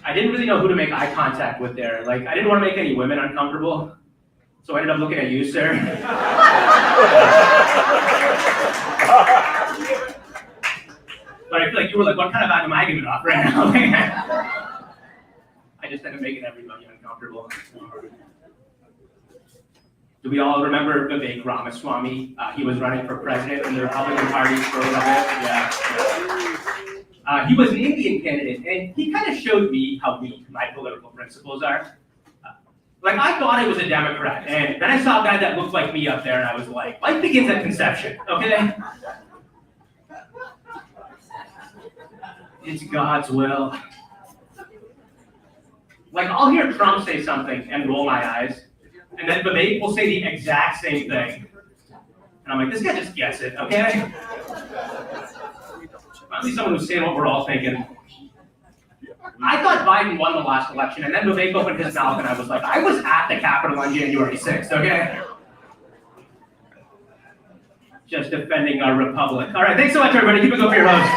I didn't really know who to make eye contact with there. Like, I didn't want to make any women uncomfortable. So I ended up looking at you, sir. But I feel like you were like, what kind of vibe am I giving off right now? I just ended up making everybody uncomfortable. Do we all remember Vivek Ramaswamy? He was running for president in the Republican Party for a little bit. Yeah. He was an Indian candidate, and he kind of showed me how weak my political principles are. Like, I thought I was a Democrat, and then I saw a guy that looked like me up there, and I was like, life begins at conception, okay? It's God's will. Like, I'll hear Trump say something and roll my eyes, and then Vivek will say the exact same thing. And I'm like, this guy just gets it, okay? Finally, someone who's saying what we're all thinking. I thought Biden won the last election, and then Vivek opened his mouth, and I was like, I was at the Capitol on January 6th, okay? Just defending our republic. All right, thanks so much, everybody. Keep it going for your host.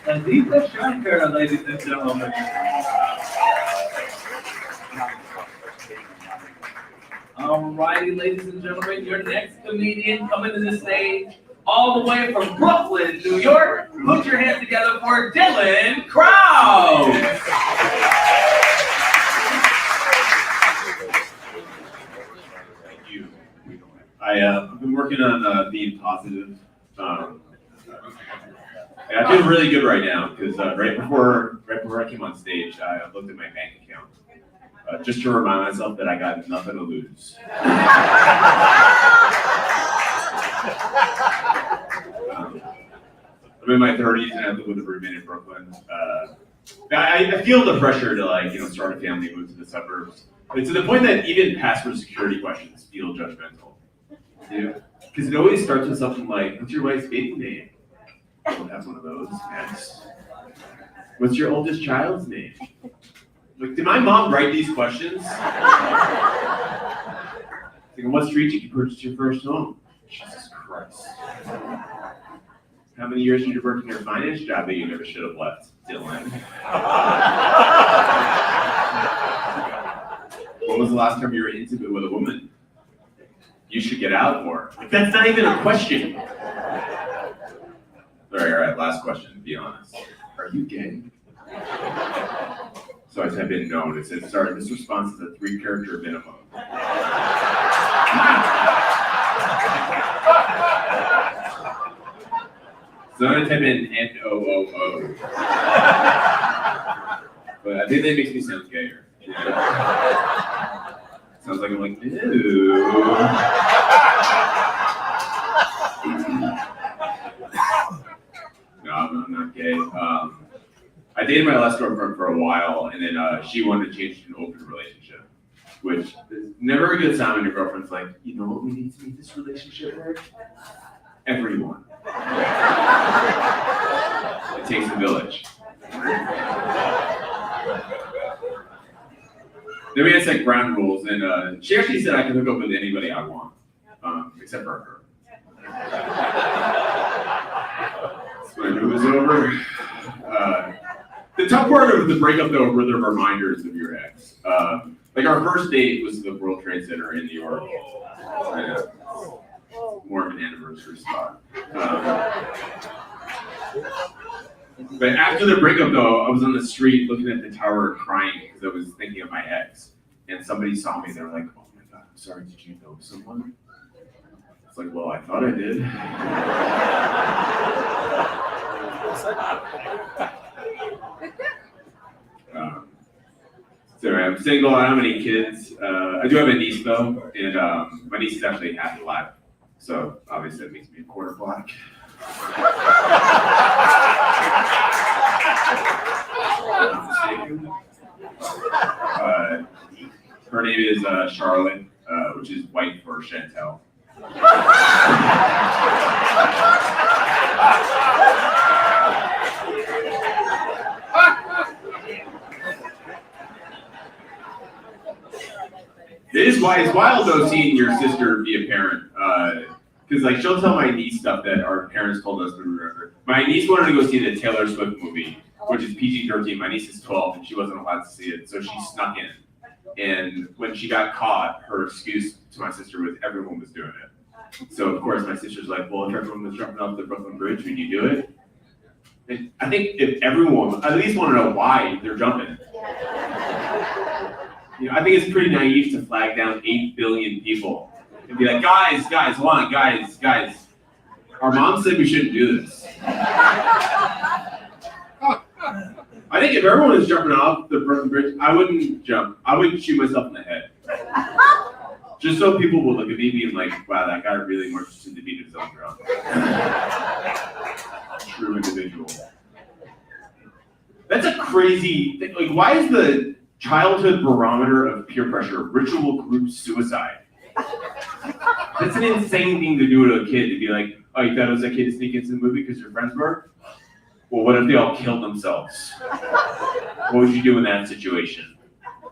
Adita Shankar, ladies and gentlemen. Alrighty, ladies and gentlemen, your next comedian coming to the stage, all the way from Brooklyn, New York. Put your hands together for Dylan Krause. Thank you. I've been working on being positive. I feel really good right now because right before I came on stage, I looked at my bank account just to remind myself that I got nothing to lose. I'm in my 30s and I live with a roommate in Brooklyn. I feel the pressure to start a family, move to the suburbs. But to the point that even password security questions feel judgmental. Because it always starts with something like, "What's your wife's maiden name?" I don't have one of those. Next. "What's your oldest child's name?" Like, did my mom write these questions? Like, "On what street did you purchase your first home?" Jesus Christ. "How many years did you work in your finance job that you never should have left?" Dylan. "When was the last time you were intimate with a woman?" "You should get out more." Like, that's not even a question. All right, last question, be honest. "Are you gay?" So I type in no, and it says, "Sorry, this response is a 3-character minimum." So I'm gonna type in N-O-O-O. But I think that makes me sound gayer. Sounds like I'm like, ew. No, I'm not gay. I dated my last girlfriend for a while, and then she wanted to change to an open relationship, which is never a good sign when your girlfriend's like, "You know what we need to make this relationship work? Everyone." It takes a village. Then we had set ground rules, and she actually said I could hook up with anybody I want, except for her. So when it was over, the tough part of the breakup, though, were the reminders of your ex. Like, our first date was the World Trade Center in New York. more of an anniversary spot. But after the breakup, though, I was on the street looking at the tower crying because I was thinking of my ex. And somebody saw me. They were like, "Oh my God, I'm sorry. Did you know someone?" It's like, well, I thought I did. So I'm single. I don't have any kids. I do have a niece though, and my niece is actually half black. So obviously that makes me a quarter black. Her name is Charlotte, which is white for Chantel. It's wild though seeing your sister be a parent, because like she'll tell my niece stuff that our parents told us to remember. My niece wanted to go see the Taylor Swift movie, which is PG-13. My niece is 12 and she wasn't allowed to see it, so she snuck in. And when she got caught, her excuse to my sister was everyone was doing it. So of course my sister's like, well, if everyone was jumping off the Brooklyn Bridge, would you do it? And I think if everyone at least want to know why they're jumping. You know, I think it's pretty naive to flag down 8 billion people and be like, guys, hold on, guys. Our mom said we shouldn't do this. I think if everyone was jumping off the Brooklyn Bridge, I wouldn't jump. I would shoot myself in the head. Just so people will look at me being like, wow, that guy really marched to the beat of his own drum. True individual. That's a crazy thing. Like, why is the childhood barometer of peer pressure ritual group suicide? That's an insane thing to do to a kid, to be like, oh, you thought it was okay to sneak into the movie because your friends were? Well, what if they all killed themselves? What would you do in that situation?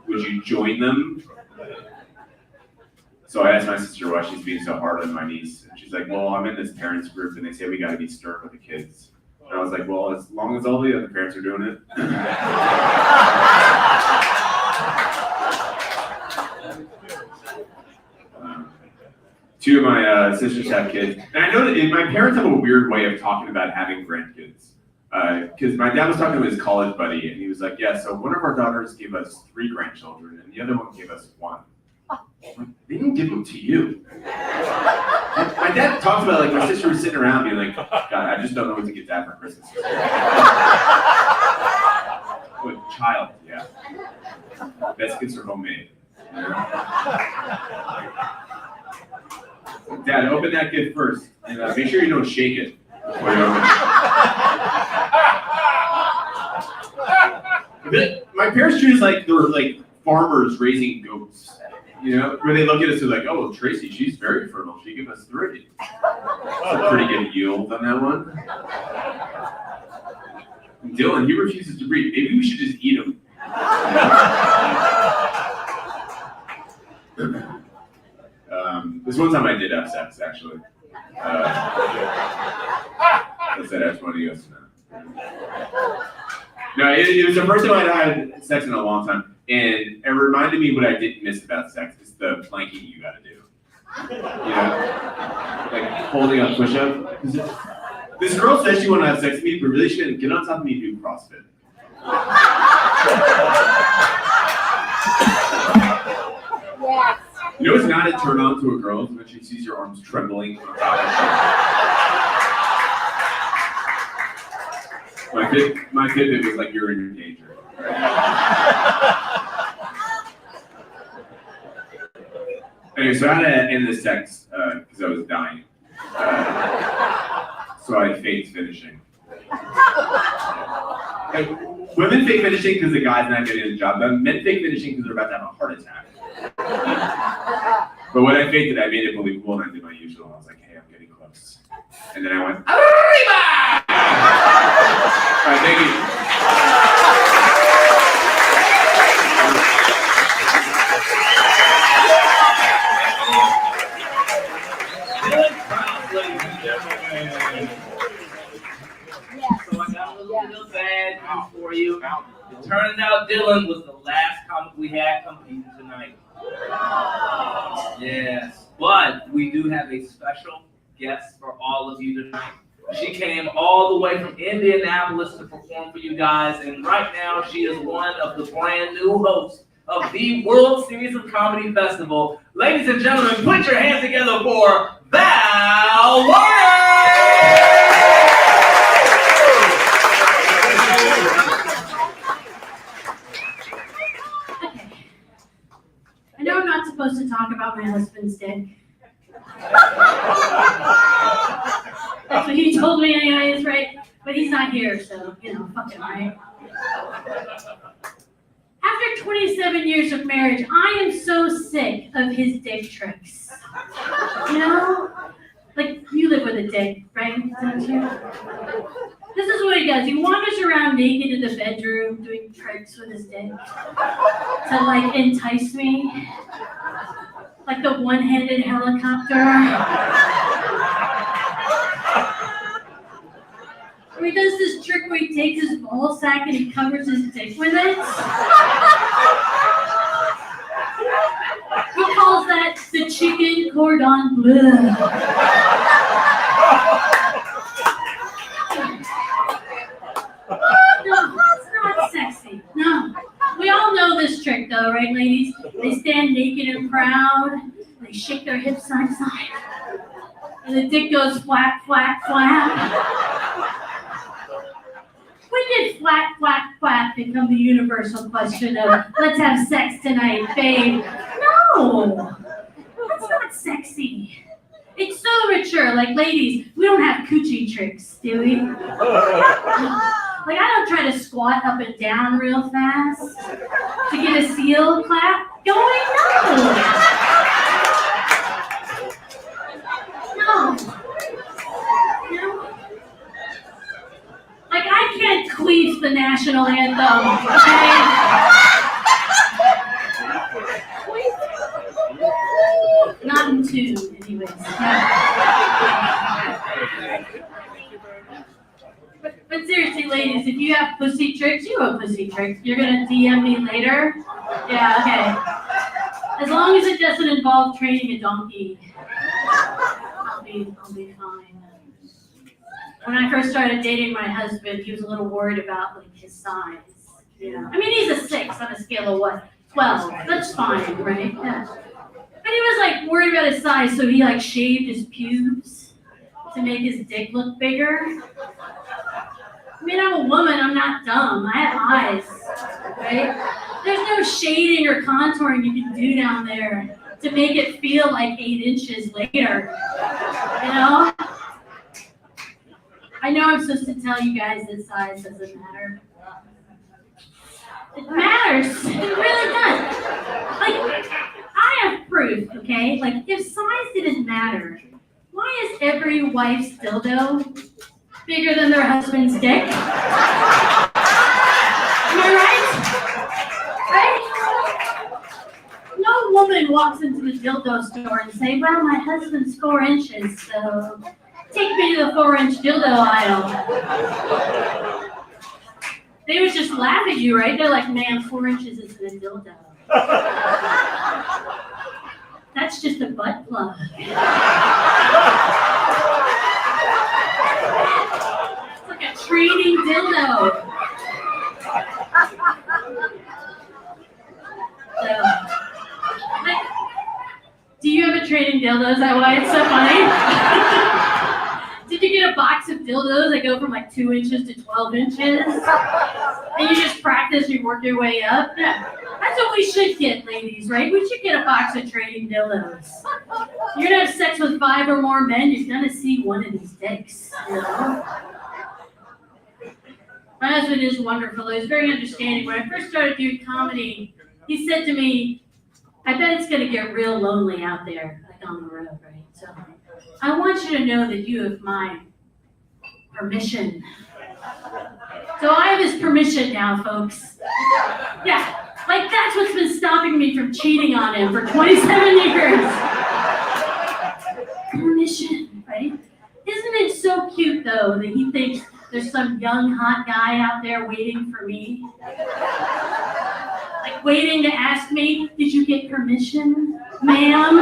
Would you join them? So I asked my sister why she's being so hard on my niece. And she's like, well, I'm in this parents group and they say we gotta be stern with the kids. And I was like, well, as long as all the other parents are doing it. Two of my sisters have kids. And I know that my parents have a weird way of talking about having grandkids. Because my dad was talking to his college buddy and he was like, yeah, so one of our daughters gave us 3 grandchildren and the other one gave us 1. They didn't give them to you. My dad talks about like my sister was sitting around being like, God, I just don't know what to get dad for Christmas. What, child, yeah. Biscuits are homemade. Dad, open that gift first and make sure you don't shake it before you open it. My parents treat us like they were like farmers raising goats. You know, where they look at us and like, oh, Tracy, she's very fertile. She gave us 3. That's a pretty good yield on that one. Dylan, he refuses to breed. Maybe we should just eat him. This one time I did have sex, actually. I said I just wanted to go to No, it was the first time I'd had sex in a long time. And it reminded me what I didn't miss about sex is the planking you gotta do. You know? Like holding a push-up. This girl said she wanted to have sex with me, but really she didn't get on top of me and do CrossFit. Yes. You know it's not a turn on to a girl when she sees your arms trembling on top of her. My Fitbit was like, you're in danger. Anyway, so I had to end this text because I was dying. So I faked finishing. Like, women fake finishing because the guy's not getting the job done. Men fake finishing because they're about to have a heart attack. But when I faked it, I made it believable and I did my usual. I was like, hey, I'm getting close. And then I went, Arriba! All right, thank you. So I got a little bad news for you. It turns out Dylan was the last comic we had competing tonight. Yes. But we do have a special guest for all of you tonight. She came all the way from Indianapolis to perform for you guys, and right now she is one of the brand new hosts of the World Series of Comedy Festival. Ladies and gentlemen, put your hands together for Val Warner! I know I'm not supposed to talk about my husband's dick. That's what he told me anyways, right? But he's not here, so, fuck him, right? After 27 years of marriage, I am so sick of his dick tricks. Like, you live with a dick, right? Don't you? This is what he does. He wanders around naked in the bedroom doing tricks with his dick to, like, entice me. Like the one-handed helicopter. He does this trick where he takes his ball sack and he covers his dick with it. He calls that the chicken cordon bleu. No, it's not sexy. No. We all know this trick though, right, ladies? They stand naked and proud. They shake their hips side to side. And the dick goes flap, flap, flap. When did flap, flap, flap become the universal question of, let's have sex tonight, babe? No, that's not sexy. It's so mature. Like, ladies, we don't have coochie tricks, do we? Like, I don't try to squat up and down real fast to get a seal clap going. No. Like, I can't queef the national anthem, okay? Not in tune, anyways. But seriously, ladies, if you have pussy tricks, you have pussy tricks. You're gonna DM me later? Yeah, okay. As long as it doesn't involve training a donkey, I'll be fine. When I first started dating my husband, he was a little worried about like his size. I mean, he's a 6 on a scale of what? 12. That's fine, right? Yeah. But he was like worried about his size, so he like shaved his pubes to make his dick look bigger. I mean, I'm a woman, I'm not dumb. I have eyes, right? There's no shading or contouring you can do down there to make it feel like 8 inches later, I know I'm supposed to tell you guys that size doesn't matter. It matters, it really does. Like, I have proof, okay? Like, if size didn't matter, why is every wife's dildo bigger than their husband's dick? Am I right? Right? No woman walks into the dildo store and say, well, my husband's 4 inches, so take me to the 4-inch dildo aisle. They would just laugh at you, right? They're like, man, 4 inches isn't a dildo. That's just a butt plug. It's like a training dildo. So, like, do you have a training dildo? Is that why it's so funny? Did you get a box of dildos that go from like 2 inches to 12 inches? And you just practice, you work your way up? Yeah. That's what we should get, ladies, right? We should get a box of training dildos. You're gonna have sex with 5 or more men, you're gonna see one of these dicks, My husband is wonderful. He was very understanding. When I first started doing comedy, he said to me, I bet it's gonna get real lonely out there, like on the road, right? So I want you to know that you have my permission. So I have his permission now, folks. Yeah, like that's what's been stopping me from cheating on him for 27 years. Permission, right? Isn't it so cute, though, that he thinks there's some young, hot guy out there waiting for me? Like waiting to ask me, did you get permission? Ma'am,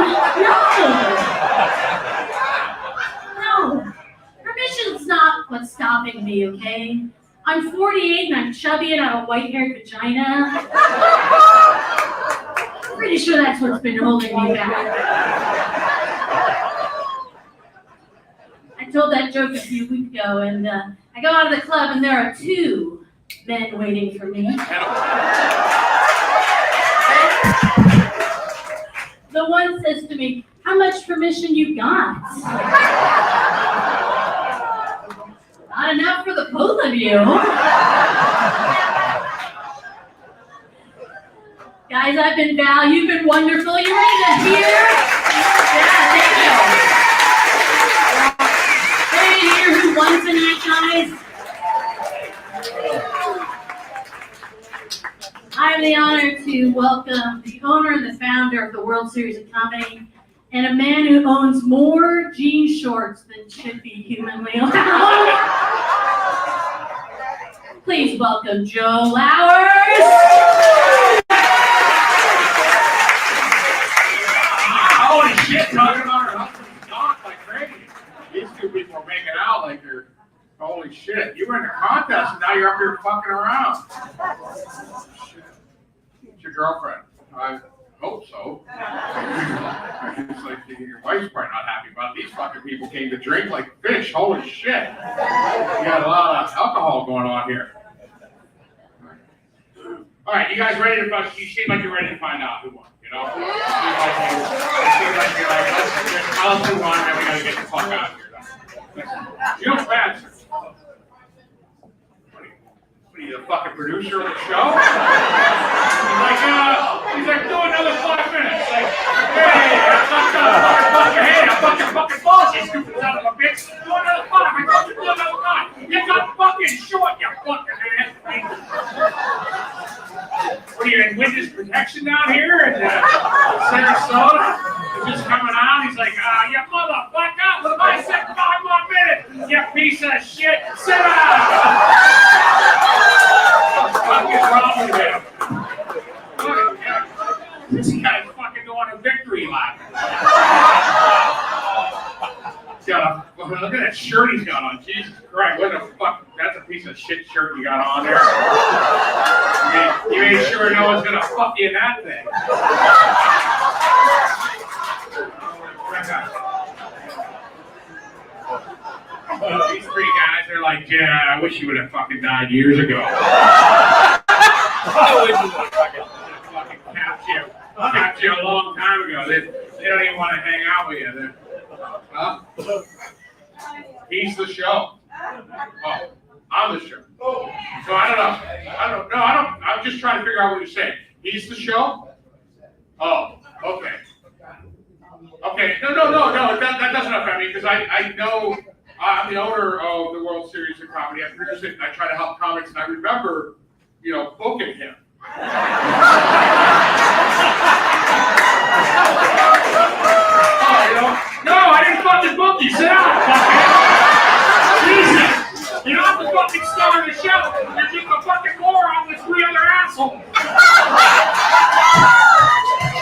no. Permission's not what's stopping me, okay? I'm 48 and I'm chubby and I have a white-haired vagina. Pretty sure that's what's been holding me back. I told that joke a few weeks ago, and I go out of the club and there are 2 men waiting for me. The one says to me, "How much permission you got?" Not enough for the both of you. Guys, I've been Val, you've been wonderful. You ready to hear? Yeah, thank you. Ready to hear who won tonight, guys? I have the honor to welcome the owner and the founder of the World Series of Comedy, and a man who owns more jean shorts than should be humanly allowed. Please welcome Joe Lowers. Holy shit, talking about her husband's cock like crazy. These 2 people are making out like they're, holy shit. You were in a contest and now you're up here fucking around. It's your girlfriend. I hope so. It's like your wife's probably not happy about it. These fucking people came to drink like fish. Holy shit. You got a lot of alcohol going on here. All right, you guys ready to fuck? You seem like you're ready to find out who won, you know? It seems like you're like, let's tell us who won, and then we gotta get the fuck out of here. You know, Spencer. What are you, the fucking producer of the show? He's like, do another 5 minutes. Like, hey, I'm fucking boss, you stupid son of a bitch. Do another 5. I told you to do another 5. You got fucking short, you fucking ass. What are you in witness protection down here in Sarasota? He's just coming out. He's like, you motherfucker, what have I said 5 more minutes? You piece of shit. Sit down. Fucking wrong with him? This guy's fucking doing a victory lap. Look at that shirt he's got on. Jesus Christ, what the fuck? That's a piece of shit shirt you got on there. You ain't sure no one's gonna fuck you in that thing. These 3 guys are like, yeah, I wish you would have fucking died years ago. I wish you would have fucking capped you a long time ago. They don't even want to hang out with you. Huh? He's the show. Oh, I'm the show. So I don't know. I'm just trying to figure out what you're saying. He's the show? Oh, okay. Okay, no, that doesn't affect me because I know I'm the owner of the World Series of Comedy. I produce it and I try to help comics and I remember, booking him. No, I didn't fucking book you. Sit down, fuckhead. Jesus, you're not the fucking star of the show. You're just a fucking moron with 3 other assholes.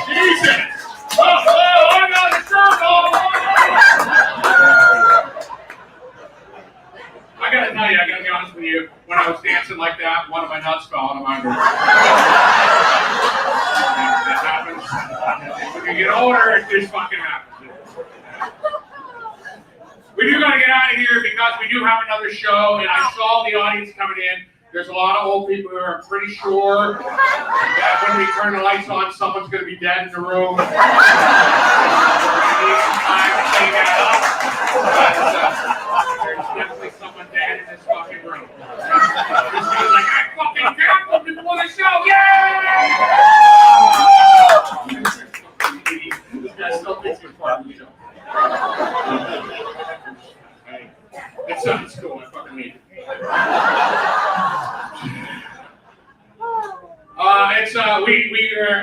Jesus. I got a circle. I gotta be honest with you. When I was dancing like that, one of my nuts fell out of my room. That happens. When you get older, it just fucking happens. We do gotta get out of here because we do have another show, and I saw the audience coming in. There's a lot of old people who are pretty sure that when we turn the lights on, someone's gonna be dead in the room. We need some time to clean that up. There's definitely someone dead in this fucking room. This guy's like, I fucking capped them before the show, yay! This guy still thinks he's part of the show. Hey, it's cool, I fucking need it.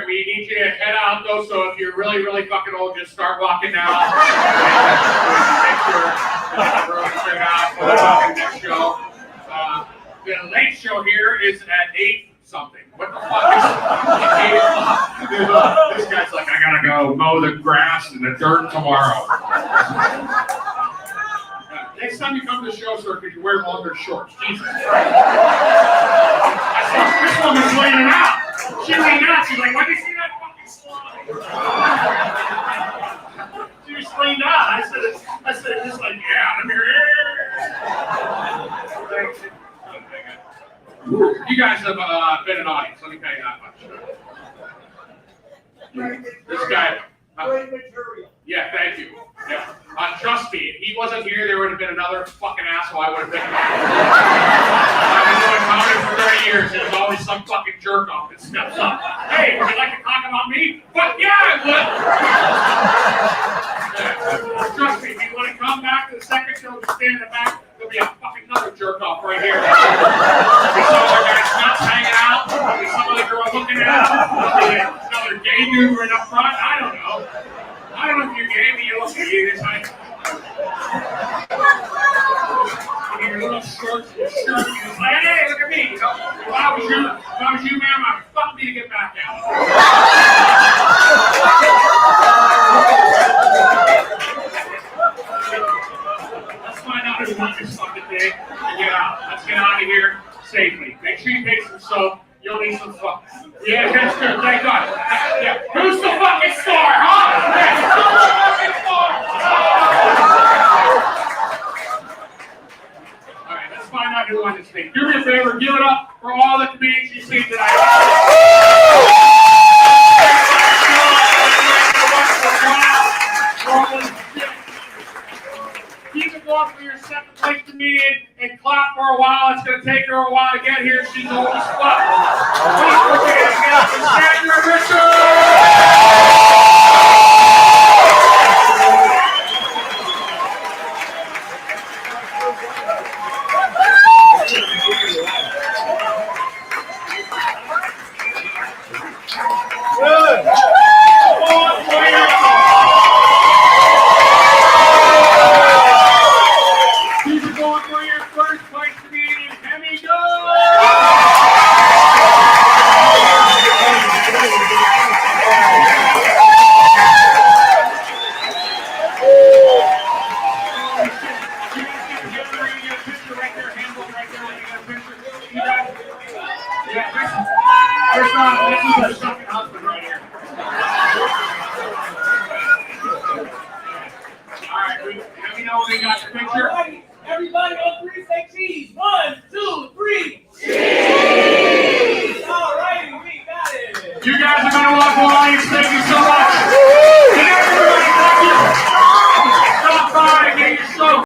We need you to head out though, so if you're really, really fucking old, just start walking now. Make sure the road is straight out for the fucking next show. The late show here is at 8 something. What the fuck is 8 o'clock? This guy's like, I gotta go. go mow the grass and the dirt tomorrow. Next time you come to the show, sir, could you wear longer shorts? Jesus Christ. This woman's laying out. She laid out. She's like, why do you see that fucking slide? She was laying out. I said, just like, yeah, let me hear it. You guys have been an audience. Let me tell you that much. This guy. Great material. Yeah, thank you. Yeah. Trust me, if he wasn't here, there would have been another fucking asshole I would have picked. I've been doing comedy for 30 years, and there's always some fucking jerk off that steps up. Hey, would you like to talk about me? Fuck yeah, I would. Trust me, if you want to come back to the second show, just stand in the back, there'll be a fucking another jerk off right here. There'll be some other guy's nuts hanging out. There'll be some other girl looking at him. There'll be another gay dude right up front. I don't know. I don't know if you're gay, but you look at you this night. In your little shorts and shirt, you're just like, hey, look at me. You know, if I was you, ma'am, I'd fuck me to get back out. Let's find out who won this fucking thing and get out. Let's get out of here safely. Make sure you take some soap. You'll need some fuck. Yeah, that's good. Thank God. Yeah. Who's the fucking star, huh? Hey, who's the fucking star? All right, let's find out who won this thing. Do me a favor, give it up for all the comedians you see tonight. Keep it going for your second place comedian and clap for a while. It's going to take her a while to get here. She's old as fuck. Please put your hands together for Sandra Richards! Good. Keep it going for your first place comedian, Hemi Go! This is a second husband right here. All right, let me know when we got the picture. Everybody on three, say cheese. 1, 2, 3. Cheese! All righty, we got it. You guys are going to walk the audience. Thank you so much.